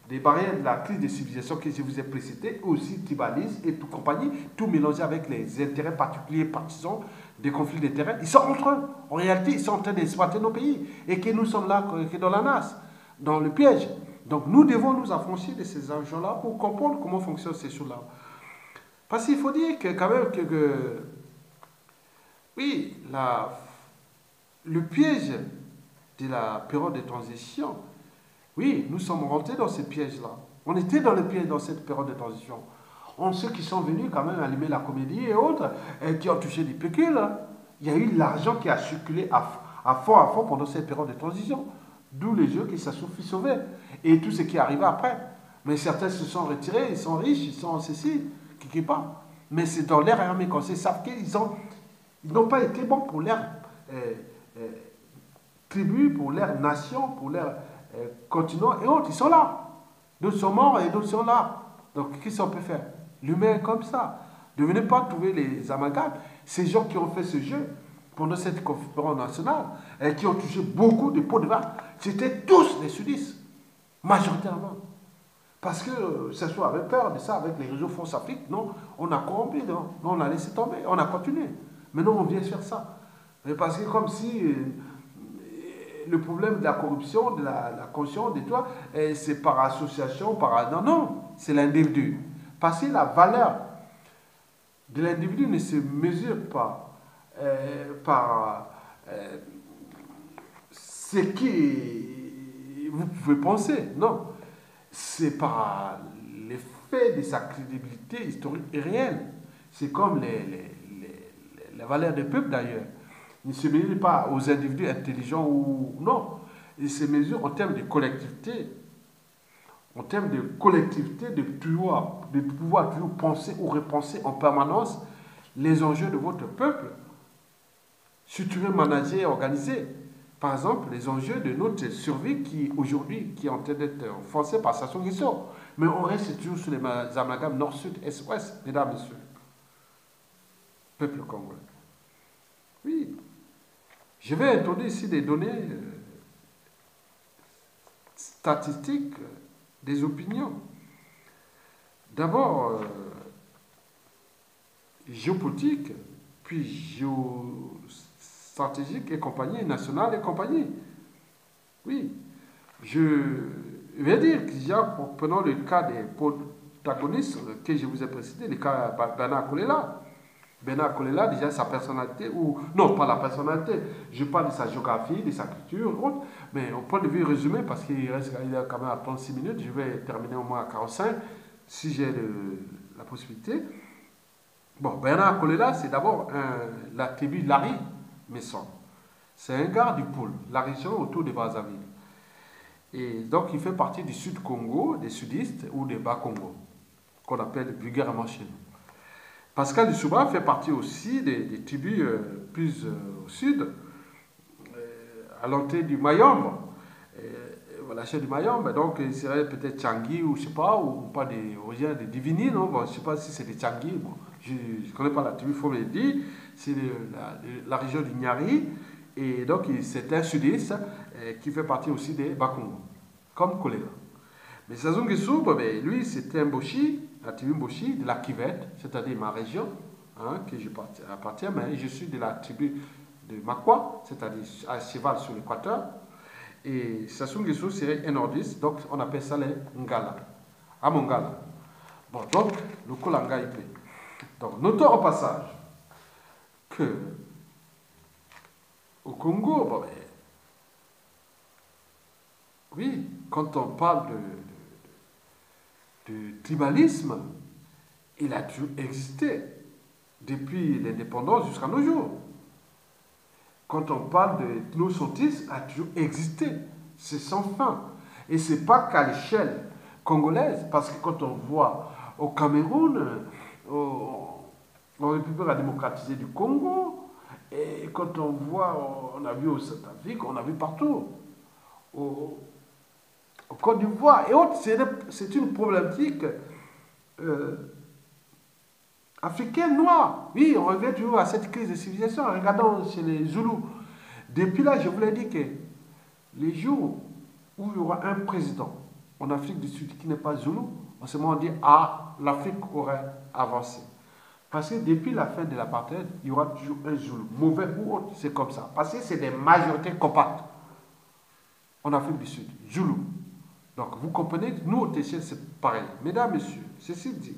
des barrières de la crise des civilisations que je vous ai précitées, aussi tribalisme et tout compagnie, tout mélangé avec les intérêts particuliers partisans des conflits d'intérêts. Ils sont entre eux. En réalité, ils sont en train d'exploiter nos pays et que nous sommes là que dans la nasse, dans le piège. Donc nous devons nous affranchir de ces enjeux-là pour comprendre comment fonctionnent ces choses-là. Parce qu'il faut dire que quand même oui, le piège de la période de transition, oui, nous sommes rentrés dans ce piège-là. On était dans le piège dans cette période de transition. Ceux qui sont venus quand même allumer la comédie et autres, qui ont touché des pécules, hein, il y a eu l'argent qui a circulé à fond pendant cette période de transition. D'où les jeux qui se sont fait sauver. Et tout ce qui est arrivé après. Mais certains se sont retirés, ils sont riches, ils sont ceci, quelque part. Mais c'est dans l'air armé qu'on sait, savent qu'ils n'ont pas été bons pour leur tribu, pour leur nation, pour leur continent et autres. Ils sont là. D'autres sont morts et d'autres sont là. Donc, qu'est-ce qu'on peut faire? L'humain est comme ça. Ne venez pas trouver les amalgames. Ces gens qui ont fait ce jeu pendant cette conférence nationale, et qui ont touché beaucoup de pots de vin, c'était tous des sudistes, majoritairement. Parce que ce soit avait peur de ça, avec les réseaux Force Afrique, non, on a corrompu, non, on a laissé tomber, on a continué. Maintenant, on vient faire ça. Mais parce que comme si le problème de la corruption, de la conscience, de toi, c'est par association, par... Non, non, c'est l'individu. Parce que la valeur de l'individu ne se mesure pas par ce qui vous pouvez penser. Non, c'est par l'effet de sa crédibilité historique et réelle. C'est comme les valeurs des peuples d'ailleurs. Il ne se mesure pas aux individus intelligents ou non. Il se mesure en termes de collectivité. En termes de collectivité, de pouvoir toujours penser ou repenser en permanence les enjeux de votre peuple, structurer, manager et organiser. Par exemple, les enjeux de notre survie qui aujourd'hui qui est en train d'être forcée par Sassou Nguesso. Mais on reste toujours sur les amalgames nord-sud, est-ouest, mesdames, messieurs. Peuple congolais. Oui. Je vais introduire ici des données statistiques, des opinions. D'abord, géopolitique, puis géostratégique et compagnie, nationale et compagnie. Oui. Je vais dire qu'il y a, prenons le cas des protagonistes que je vous ai précisé, le cas Bernard Kolela. Bernard Kolela, déjà sa personnalité, ou non, pas la personnalité, je parle de sa géographie, de sa culture, mais au point de vue résumé, parce qu'il reste quand même à 36 minutes, je vais terminer au moins à 45, si j'ai la possibilité. Bon, Bernard Kolela, c'est d'abord la tribu Lari Messon. C'est un gars du pôle, la région autour de Brazzaville. Et donc, il fait partie du Sud Congo, des sudistes ou des Bas Congo, qu'on appelle vulgairement chez nous. Pascal Lissouba fait partie aussi des tribus plus au sud, à l'entrée du Mayombe. Voilà, chez du Mayombe, donc il serait peut-être Tchangui ou je sais pas, ou pas des origines de Divini, non, bon, je sais pas si c'est des Tchangui, bon, je ne connais pas la tribu, il faut me le dire, c'est la région du Nyari, et donc c'est un sudiste qui fait partie aussi des Bakongo, comme Kolela. Mais Sassou Nguesso, ben, lui, c'était un Boshi, la tribu Boshi de la Kivette, c'est-à-dire ma région, hein, que je appartiens, mais je suis de la tribu de Makwa, c'est-à-dire à cheval sur l'équateur. Et Sassou Nguesso serait un nordiste, donc on appelle ça les Ngala, à Mongala. Bon, donc, le Kolanga IP. Donc, notons au passage que au Congo, bon, ben, oui, quand on parle de tribalisme, il a toujours existé depuis l'indépendance jusqu'à nos jours. Quand on parle de ethnocentrisme, a toujours existé. C'est sans fin. Et ce n'est pas qu'à l'échelle congolaise, parce que quand on voit au Cameroun, en République démocratisée du Congo, et quand on voit, on a vu au Centrafrique, on a vu partout, au Côte d'Ivoire et autres, c'est une problématique africaine noire. Oui, on revient toujours à cette crise de civilisation. Regardons chez les Zoulous. Depuis là, je vous l'ai dit que les jours où il y aura un président en Afrique du Sud qui n'est pas Zoulou, on se dit ah, l'Afrique aurait avancé. Parce que depuis la fin de l'apartheid, il y aura toujours un Zoulou, mauvais ou autre, c'est comme ça. Parce que c'est des majorités compactes en Afrique du Sud, Zoulou. Donc, vous comprenez, nous, au TCL, c'est pareil. Mesdames, Messieurs, ceci dit,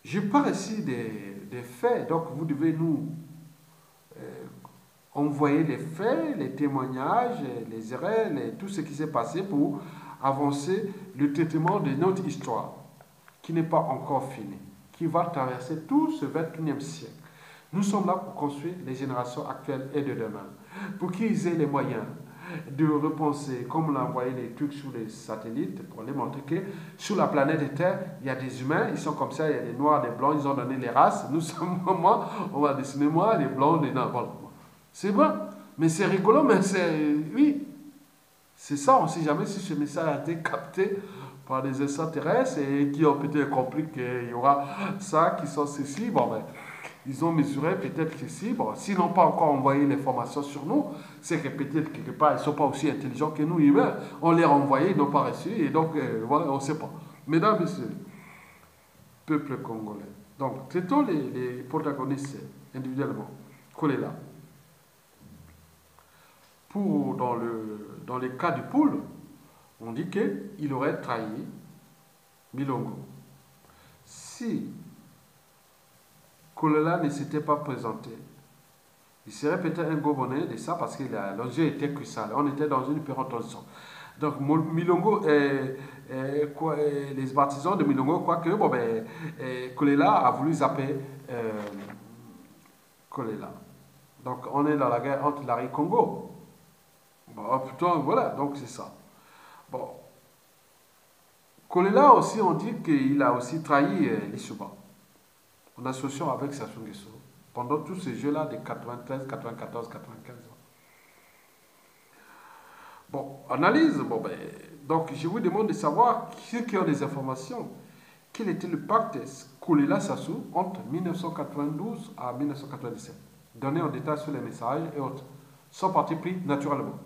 je parle ici des faits, donc vous devez nous envoyer les faits, les témoignages, les erreurs, tout ce qui s'est passé pour avancer le traitement de notre histoire, qui n'est pas encore finie, qui va traverser tout ce 21e siècle. Nous sommes là pour construire les générations actuelles et de demain, pour qu'ils aient les moyens de repenser, comme on a envoyé les trucs sur les satellites, pour les montrer que sur la planète Terre, il y a des humains, ils sont comme ça, il y a des noirs, des blancs, ils ont donné les races. Nous sommes, moi, on va dessiner moi, les blancs, les noirs. Voilà. C'est bon, mais c'est rigolo, mais c'est, oui, c'est ça, on ne sait jamais si ce message a été capté par des extraterrestres et qui ont peut-être compris qu'il y aura ça, qui sont ceci. Bon, ben, Ils ont mesuré peut-être que si, bon, s'ils n'ont pas encore envoyé l'information sur nous, c'est que peut-être quelque part, ils ne sont pas aussi intelligents que nous humains. On les a envoyés, ils n'ont pas reçu, et donc, voilà, on ne sait pas. Mesdames, Messieurs, peuple congolais. Donc, c'est-on les protagonistes individuellement? Kolela. Dans le cas du pool, on dit qu'il aurait trahi Milongo. Si Kolela ne s'était pas présenté, il serait peut-être un gobonnet de ça parce que l'enjeu était crucial. On était dans une période de tension. Donc Milongo, les partisans de Milongo croient que Kolela a voulu zapper Kolela. Donc on est dans la guerre entre Larry et Congo. Bon, plutôt, voilà, donc c'est ça. Bon. Kolela aussi, on dit qu'il a aussi trahi Lissouba en associant avec Sassou Nguesso pendant tous ces jeux-là de 93, 94, 95. Bon, analyse, donc je vous demande de savoir, ceux qui ont des informations, quel était le pacte Kolela-Sassou entre 1992 à 1997. Donnez en détail sur les messages et autres, sans parti pris naturellement.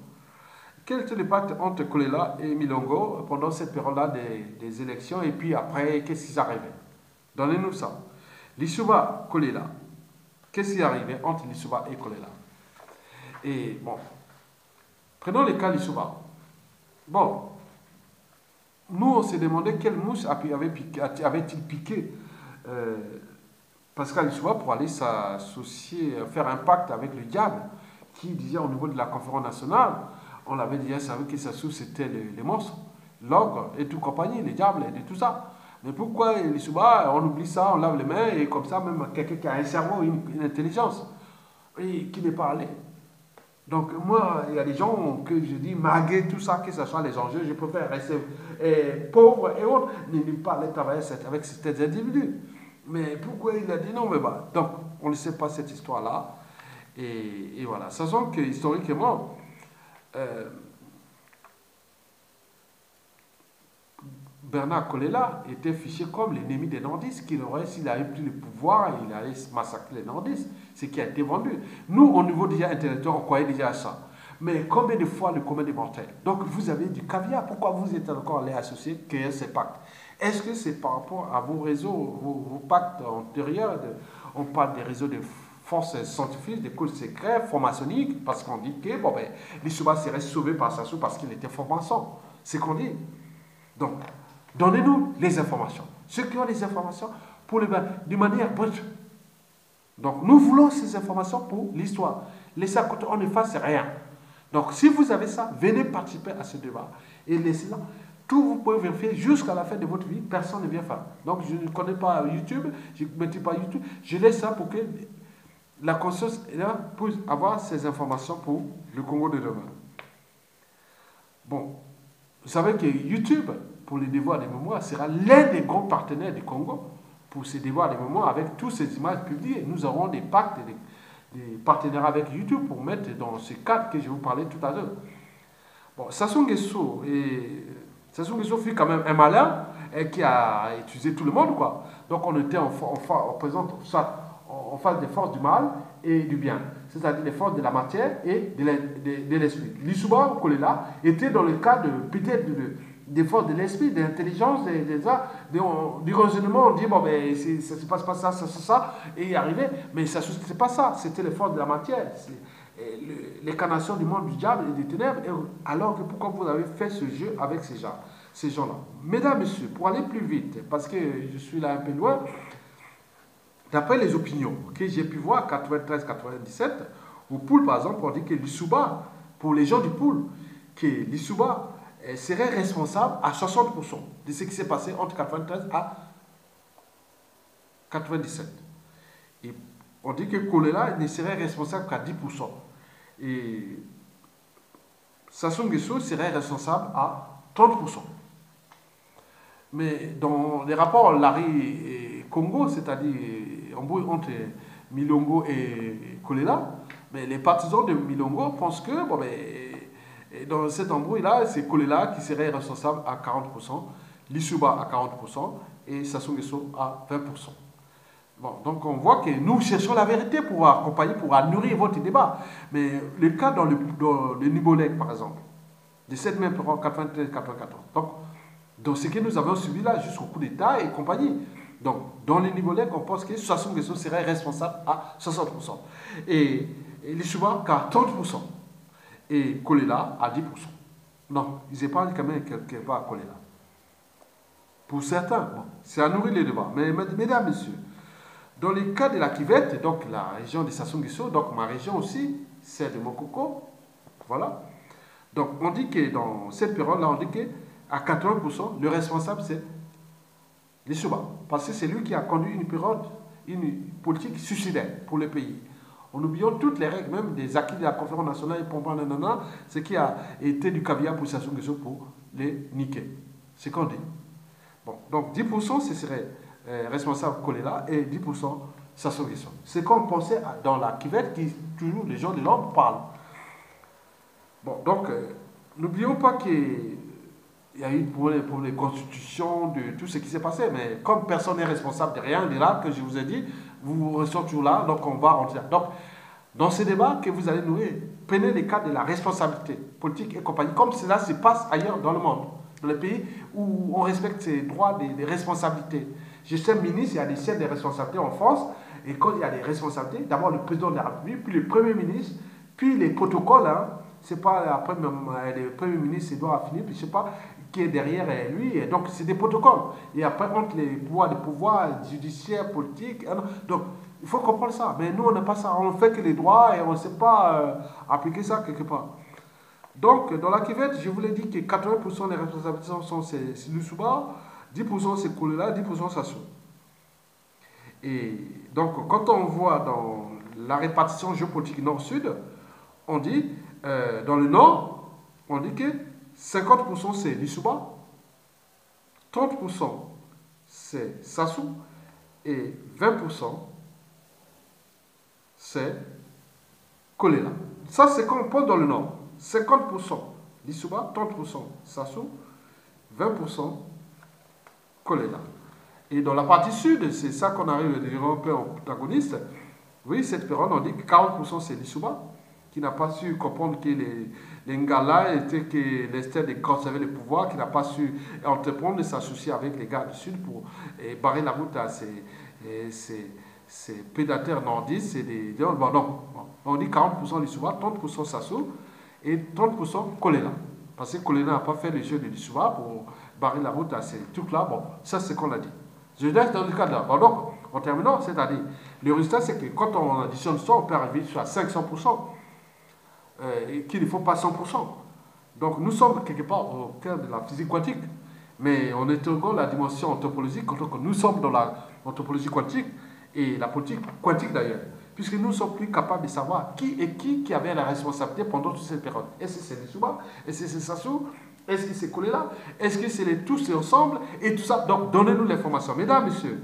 Quel était le pacte entre Kolela et Milongo pendant cette période-là des élections et puis après, qu'est-ce qui arrivait? Donnez-nous ça. Lissouba, Kolela. Qu'est-ce qui arrivait entre Lissouba et Kolela? Et bon, prenons le cas Lissouba. Bon, nous on s'est demandé quelle mouche avait-il piqué Pascal Lissouba pour aller s'associer, faire un pacte avec le diable qui disait au niveau de la conférence nationale. On avait déjà savé que Sassou c'était les monstres, l'ogre et tout compagnie, les diables et tout ça. Mais pourquoi Lissouba, on oublie ça, on lave les mains et comme ça, même quelqu'un qui a un cerveau, une intelligence, et qui n'est pas allé. Donc moi, il y a des gens que je dis, malgré tout ça, que ce soit les enjeux, je préfère rester pauvre et autres, ne pas aller travailler avec ces individus. Mais pourquoi il a dit non, mais bah, donc on ne sait pas cette histoire-là. Et voilà, sachant que historiquement, Bernard Kolela était fiché comme l'ennemi des nordistes, qu'il aurait, s'il avait pris le pouvoir, il allait massacrer les nordistes, ce qui a été vendu. Nous, au niveau déjà intellectuel, on croyait déjà à ça. Mais combien de fois le commun des mortels? Donc vous avez du caviar, pourquoi vous êtes encore allé associer, créer ces pactes? Est-ce que c'est par rapport à vos réseaux, vos pactes antérieurs? On parle des réseaux de forces scientifiques, des codes secrets, formationniques, parce qu'on dit que Lissouba serait sauvé par Sassou parce qu'il était franc-maçon. C'est qu'on dit. Donc, donnez-nous les informations. Ceux qui ont les informations, de manière brute. Donc, nous voulons ces informations pour l'histoire. Laissez à côté, on ne fasse rien. Donc, si vous avez ça, venez participer à ce débat. Et laissez-là. Tout vous pouvez vérifier jusqu'à la fin de votre vie, personne ne vient faire. Donc, je ne connais pas YouTube, je ne mettrai pas YouTube. Je laisse ça pour que la conscience puisse avoir ces informations pour le Congo de demain. Bon, vous savez que YouTube, pour les devoirs des mémoires, sera l'un des grands partenaires du Congo pour ces devoirs des mémoires avec toutes ces images publiées. Nous aurons des pactes, des partenaires avec YouTube pour mettre dans ce cadre que je vous parlais tout à l'heure. Bon, Sassou Nguesso fut quand même un malin qui a utilisé tout le monde, quoi. Donc on était en face des forces du mal et du bien, c'est-à-dire les forces de la matière et de l'esprit. Lissouba Kolela était dans le cas peut-être des forces de l'esprit, de l'intelligence, du raisonnement. On dit, bon, ben, ça ne se passe pas ça, et y arriver. Mais ça ne pas ça, c'était les forces de la matière, l'incarnation du monde du diable et des ténèbres. Alors que pourquoi vous avez fait ce jeu avec ces gens-là? Mesdames, Messieurs, pour aller plus vite, parce que je suis là un peu loin, d'après les opinions que j'ai pu voir, 93-97, au Poul, par exemple, on dit que Lissouba, pour les gens du Poul, que Lissouba serait responsable à 60% de ce qui s'est passé entre 93 à 97. Et on dit que Kolela ne serait responsable qu'à 10%. Et Sassou Nguesso serait responsable à 30%. Mais dans les rapports Larry et Congo, c'est-à-dire entre Milongo et Kolela, mais les partisans de Milongo pensent que dans cet embrouille-là, c'est Kolela qui serait responsable à 40%, Lissouba à 40% et Sassou Nguesso à 20%. Bon, donc on voit que nous cherchons la vérité pour accompagner, pour nourrir votre débat. Mais le cas dans le Nibolec, par exemple, de cette même période 93-94. Donc, dans ce que nous avons suivi là jusqu'au coup d'État et compagnie. Donc, dans le Nibolec, on pense que Sassou Nguesso serait responsable à 60%. Et Lissouba à 30%. Et Kolela à 10%. Non, ils épargnent quand même quelque part à Kolela. Pour certains, bon, c'est à nourrir les débats. Mais mesdames, messieurs, dans le cas de la Kivette, donc la région de Sassou Nguesso, donc ma région aussi, celle de Mokoko, voilà. Donc on dit que dans cette période-là, on dit qu'à 80%, le responsable c'est Lissouba. Parce que c'est lui qui a conduit une politique suicidaire pour le pays. En oubliant toutes les règles, même des acquis de la conférence nationale, ce qui a été du caviar pour Sassou Nguesso pour les niquer. C'est qu'on dit. Bon, donc 10% ce serait responsable Kolela et 10% Sassou Nguesso. C'est comme pensait dans la Kivette qui toujours les gens de l'ordre parlent. Bon, donc n'oublions pas qu'il y a eu pour les constitutions, de tout ce qui s'est passé, mais comme personne n'est responsable de rien, de là que je vous ai dit, vous restez toujours là, donc on va rentrer. Donc, dans ces débats que vous allez nourrir, prenez les cas de la responsabilité politique et compagnie, comme cela se passe ailleurs dans le monde, dans les pays où on respecte ses droits, des responsabilités. Je sais, ministre, il y a des chaînes de responsabilités en France, et quand il y a des responsabilités, d'abord le président de la République, puis le Premier ministre, puis les protocoles, hein, c'est pas après même le Premier ministre, il doit finir, puis je sais pas qui est derrière lui, et donc c'est des protocoles. Et après, entre les pouvoirs judiciaires, politiques, donc il faut comprendre ça. Mais nous, on n'a pas ça, on fait que les droits et on ne sait pas appliquer ça quelque part. Donc, dans la Kivette, je vous l'ai dit que 80% des responsabilités sont Lissouba, 10% c'est Kolela, 10% Sassou. Et donc, quand on voit dans la répartition géopolitique nord-sud, on dit, dans le nord, on dit que 50% c'est Lissouba, 30% c'est Sassou et 20% c'est Kolela. Ça, c'est qu'on pense dans le nord. 50% Lissouba, 30% Sassou, 20% Kolela. Et dans la partie sud, c'est ça qu'on arrive des Européens protagonistes. Oui, cette période, on dit que 40% c'est Lissouba, qui n'a pas su comprendre que les Ngala étaient que l'Esther de conserver le pouvoir, qui n'a pas su entreprendre de s'associer avec les gars du Sud pour barrer la route à ces prédateurs nordistes. Bon, non, on dit 40% Lissouba, 30% Sassou et 30% Kolela. Parce que Kolela n'a pas fait le jeu de Lissouba pour barrer la route à ces trucs-là. Bon, ça c'est ce qu'on a dit. Je laisse dans le cadre. Bon, donc, en terminant, c'est-à-dire, le résultat c'est que quand on additionne ça, on peut arriver à 500%. Et qu'il ne faut pas 100%. Donc nous sommes quelque part au cœur de la physique quantique, mais on interroge la dimension anthropologique, donc nous sommes dans l'anthropologie quantique et la politique quantique d'ailleurs, puisque nous ne sommes plus capables de savoir qui avait la responsabilité pendant toute cette période. Est-ce que c'est Lissouba? Est-ce que c'est Sassou? Est-ce que c'est Kolela? Est-ce que c'est tous ensemble? Et tout ça, donc donnez-nous l'information. Mesdames, messieurs,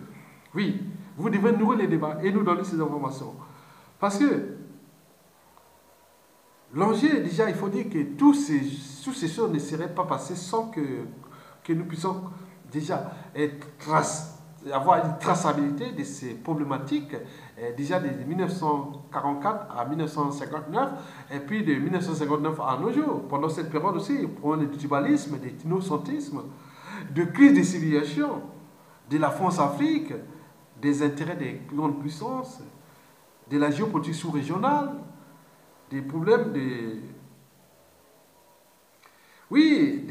oui, vous devez nourrir les débats et nous donner ces informations. Parce que l'enjeu, déjà, il faut dire que toutes ces choses ne seraient pas passées sans que nous puissions déjà avoir une traçabilité de ces problématiques, déjà de 1944 à 1959, et puis de 1959 à nos jours. Pendant cette période aussi, on a du tribalisme, de l'innocentisme, de crise de civilisation, de la France-Afrique, des intérêts des grandes puissances, de la géopolitique sous-régionale, des problèmes des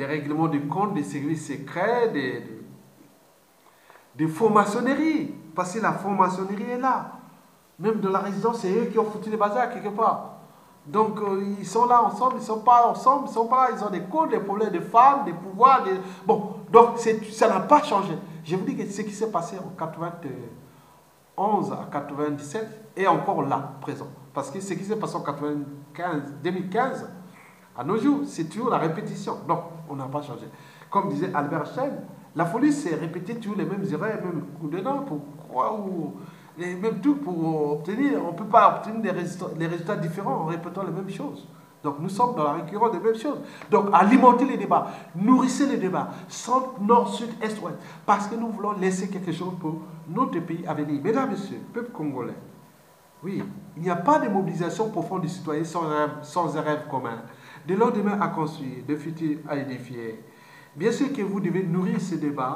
règlements de compte, des services secrets, des francs-maçonneries. Parce que la franc-maçonnerie est là. Même de la résidence, c'est eux qui ont foutu les bazars quelque part. Donc, ils sont là ensemble, ils ne sont pas ensemble, ils ne sont pas là, ils ont des codes, des problèmes de femmes, des pouvoirs. Bon, donc ça n'a pas changé. Je vous dis que ce qui s'est passé en 91 à 97 est encore là, présent. Parce que ce qui s'est passé en 2015, à nos jours, c'est toujours la répétition. Donc, on n'a pas changé. Comme disait Albert Einstein, la folie, c'est répéter toujours les mêmes erreurs, les mêmes coups de dents, les mêmes trucs pour obtenir. On ne peut pas obtenir des résultats différents en répétant les mêmes choses. Donc nous sommes dans la récurrence des mêmes choses. Donc alimenter les débats, nourrissez les débats, centre, nord, sud, est, ouest, parce que nous voulons laisser quelque chose pour notre pays à venir. Mesdames, Messieurs, peuple congolais, oui, il n'y a pas de mobilisation profonde des citoyens sans un rêve commun, de lendemain à construire, de futur à édifier. Bien sûr que vous devez nourrir ces débats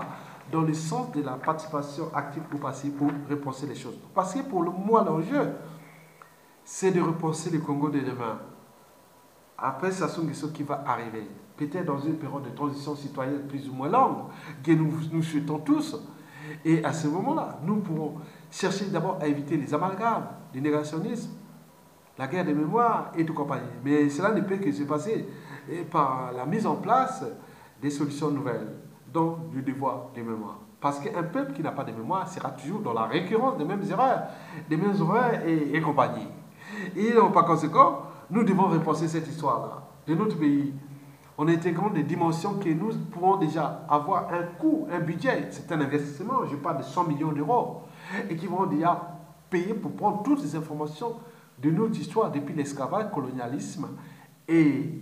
dans le sens de la participation active ou passive pour repenser les choses. Parce que pour moi, l'enjeu, c'est de repenser le Congo de demain. Après Sassou Nguesso qui va arriver, peut-être dans une période de transition citoyenne plus ou moins longue, que nous souhaitons tous. Et à ce moment-là, nous pourrons chercher d'abord à éviter les amalgames, le négationnisme, la guerre des mémoires et tout compagnie. Mais cela ne peut que se passer par la mise en place des solutions nouvelles, donc du devoir de mémoire. Parce qu'un peuple qui n'a pas de mémoire sera toujours dans la récurrence des mêmes erreurs et compagnie. Et donc, par conséquent, nous devons repenser cette histoire-là de notre pays en intégrant des dimensions que nous pouvons déjà avoir un coût, un budget. C'est un investissement, je parle de 100 millions d'euros, et qui vont déjà payer pour prendre toutes les informations de notre histoire depuis l'esclavage, le colonialisme et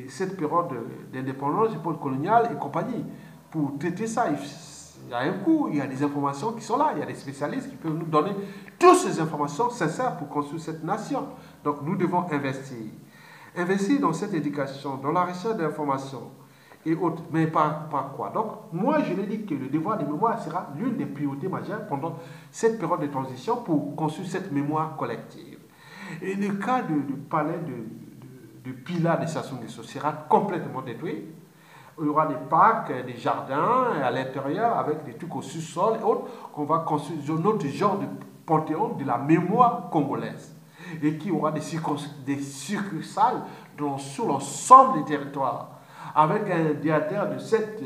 cette période d'indépendance, l'époque coloniale et compagnie. Pour traiter ça, il y a un coût, il y a des informations qui sont là, il y a des spécialistes qui peuvent nous donner toutes ces informations sincères pour construire cette nation. Donc nous devons investir. Investir dans cette éducation, dans la recherche d'informations et autres. Mais par quoi? Donc moi je l'ai dit que le devoir de mémoire sera l'une des priorités majeures pendant cette période de transition pour construire cette mémoire collective. Et le cas du palais de Pila de Sassou Nguesso sera complètement détruit. Il y aura des parcs, des jardins à l'intérieur avec des trucs au sous-sol et autres qu'on va construire un autre genre de panthéon de la mémoire congolaise et qui aura des succursales sur l'ensemble des territoires avec un directeur de cette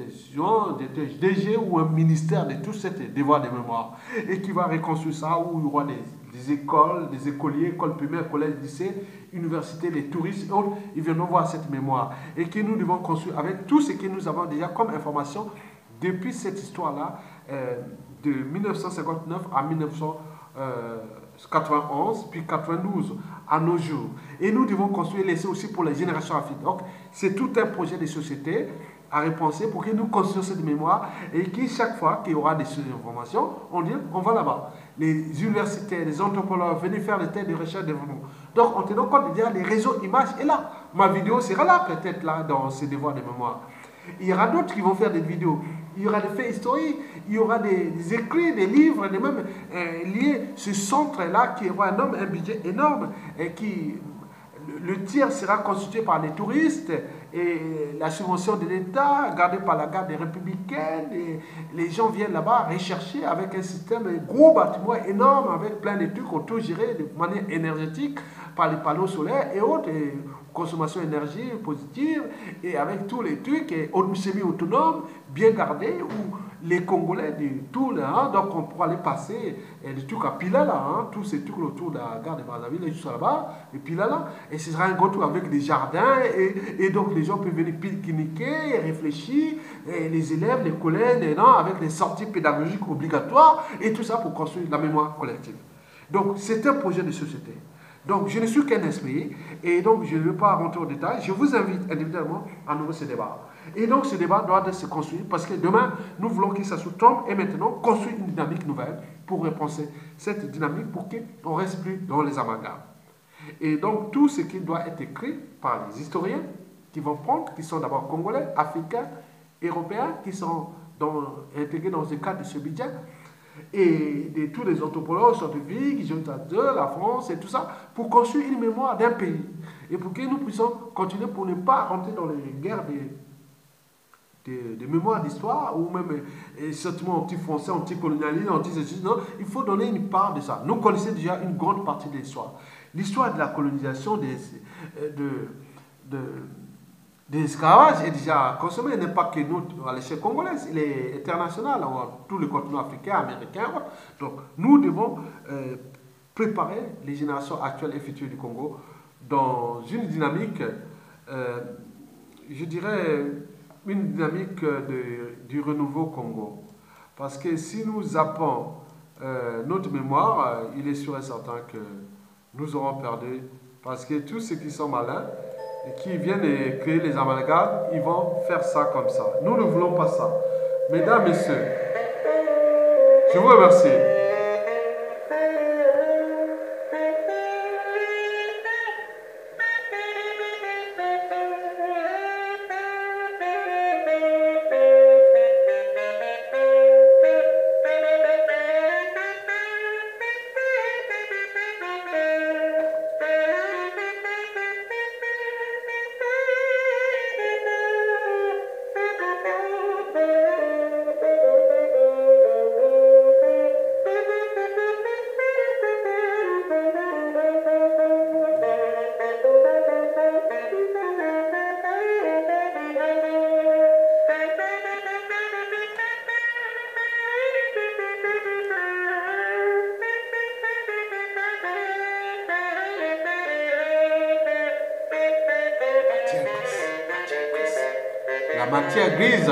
DG ou un ministère de tout ce devoir de mémoire et qui va reconstruire ça où il y aura des écoles, des écoliers, écoles primaires, collèges, lycées, universités, les touristes et autres, ils viendront voir cette mémoire et que nous devons construire avec tout ce que nous avons déjà comme information depuis cette histoire-là de 1959 à 1991, puis 92 à nos jours. Et nous devons construire et laisser aussi pour les générations à venir. Donc, c'est tout un projet de société à repenser pour que nous construisions cette mémoire et que chaque fois qu'il y aura des informations, on dit on va là-bas. Les universitaires, les anthropologues, venez faire des thèmes de recherche et développement. Donc, en tenant compte de dire les réseaux images est là. Ma vidéo sera là peut-être là dans ces devoirs de mémoire. Il y aura d'autres qui vont faire des vidéos. Il y aura des faits historiques, il y aura des écrits, des livres, des même liés. Ce centre-là qui aura un budget énorme et qui, le tiers sera constitué par les touristes et la subvention de l'État, gardée par la garde des républicaines. Et les gens viennent là-bas rechercher avec un système, un gros bâtiment énorme avec plein de trucs autour gérés de manière énergétique par les panneaux solaires et autres. Et consommation d'énergie positive et avec tous les trucs semi-autonomes bien gardés où les Congolais de tout là, donc on pourra aller passer des trucs à Pila là, tous ces trucs autour de la gare de Brazzaville juste là-bas et Pila là et ce sera un gros truc avec des jardins et donc les gens peuvent venir pique-niquer, réfléchir et les élèves, les collègues avec des sorties pédagogiques obligatoires et tout ça pour construire la mémoire collective. Donc c'est un projet de société. Donc, je ne suis qu'un esprit, et donc je ne vais pas rentrer au détail. Je vous invite individuellement à nouveau ce débat. Et donc, ce débat doit se construire, parce que demain, nous voulons que ça se tombe, et maintenant, construire une dynamique nouvelle pour repenser cette dynamique pour qu'on ne reste plus dans les amalgames. Et donc, tout ce qui doit être écrit par les historiens qui vont prendre, qui sont d'abord congolais, africains, européens, qui sont intégrés dans le cadre de ce budget, et de tous les anthropologues scientifiques, géographes, la France et tout ça, pour construire une mémoire d'un pays. Et pour que nous puissions continuer pour ne pas rentrer dans les guerres de mémoire d'histoire, ou même sentiments anti-français, anti-colonialisme, anti-ceci. Non, il faut donner une part de ça. Nous connaissons déjà une grande partie de l'histoire. L'histoire de la colonisation de l'esclavage est déjà consommé, n'est pas que nous à l'échelle congolaise, il est international, dans tout le continent africain, américain. Donc nous devons préparer les générations actuelles et futures du Congo dans une dynamique, je dirais, une dynamique du renouveau Congo. Parce que si nous zappons notre mémoire, il est sûr et certain que nous aurons perdu Parce que tous ceux qui sont malins et qui viennent de créer les amalgames, ils vont faire ça comme ça. Nous ne voulons pas ça. Mesdames, Messieurs, je vous remercie. La matière grise.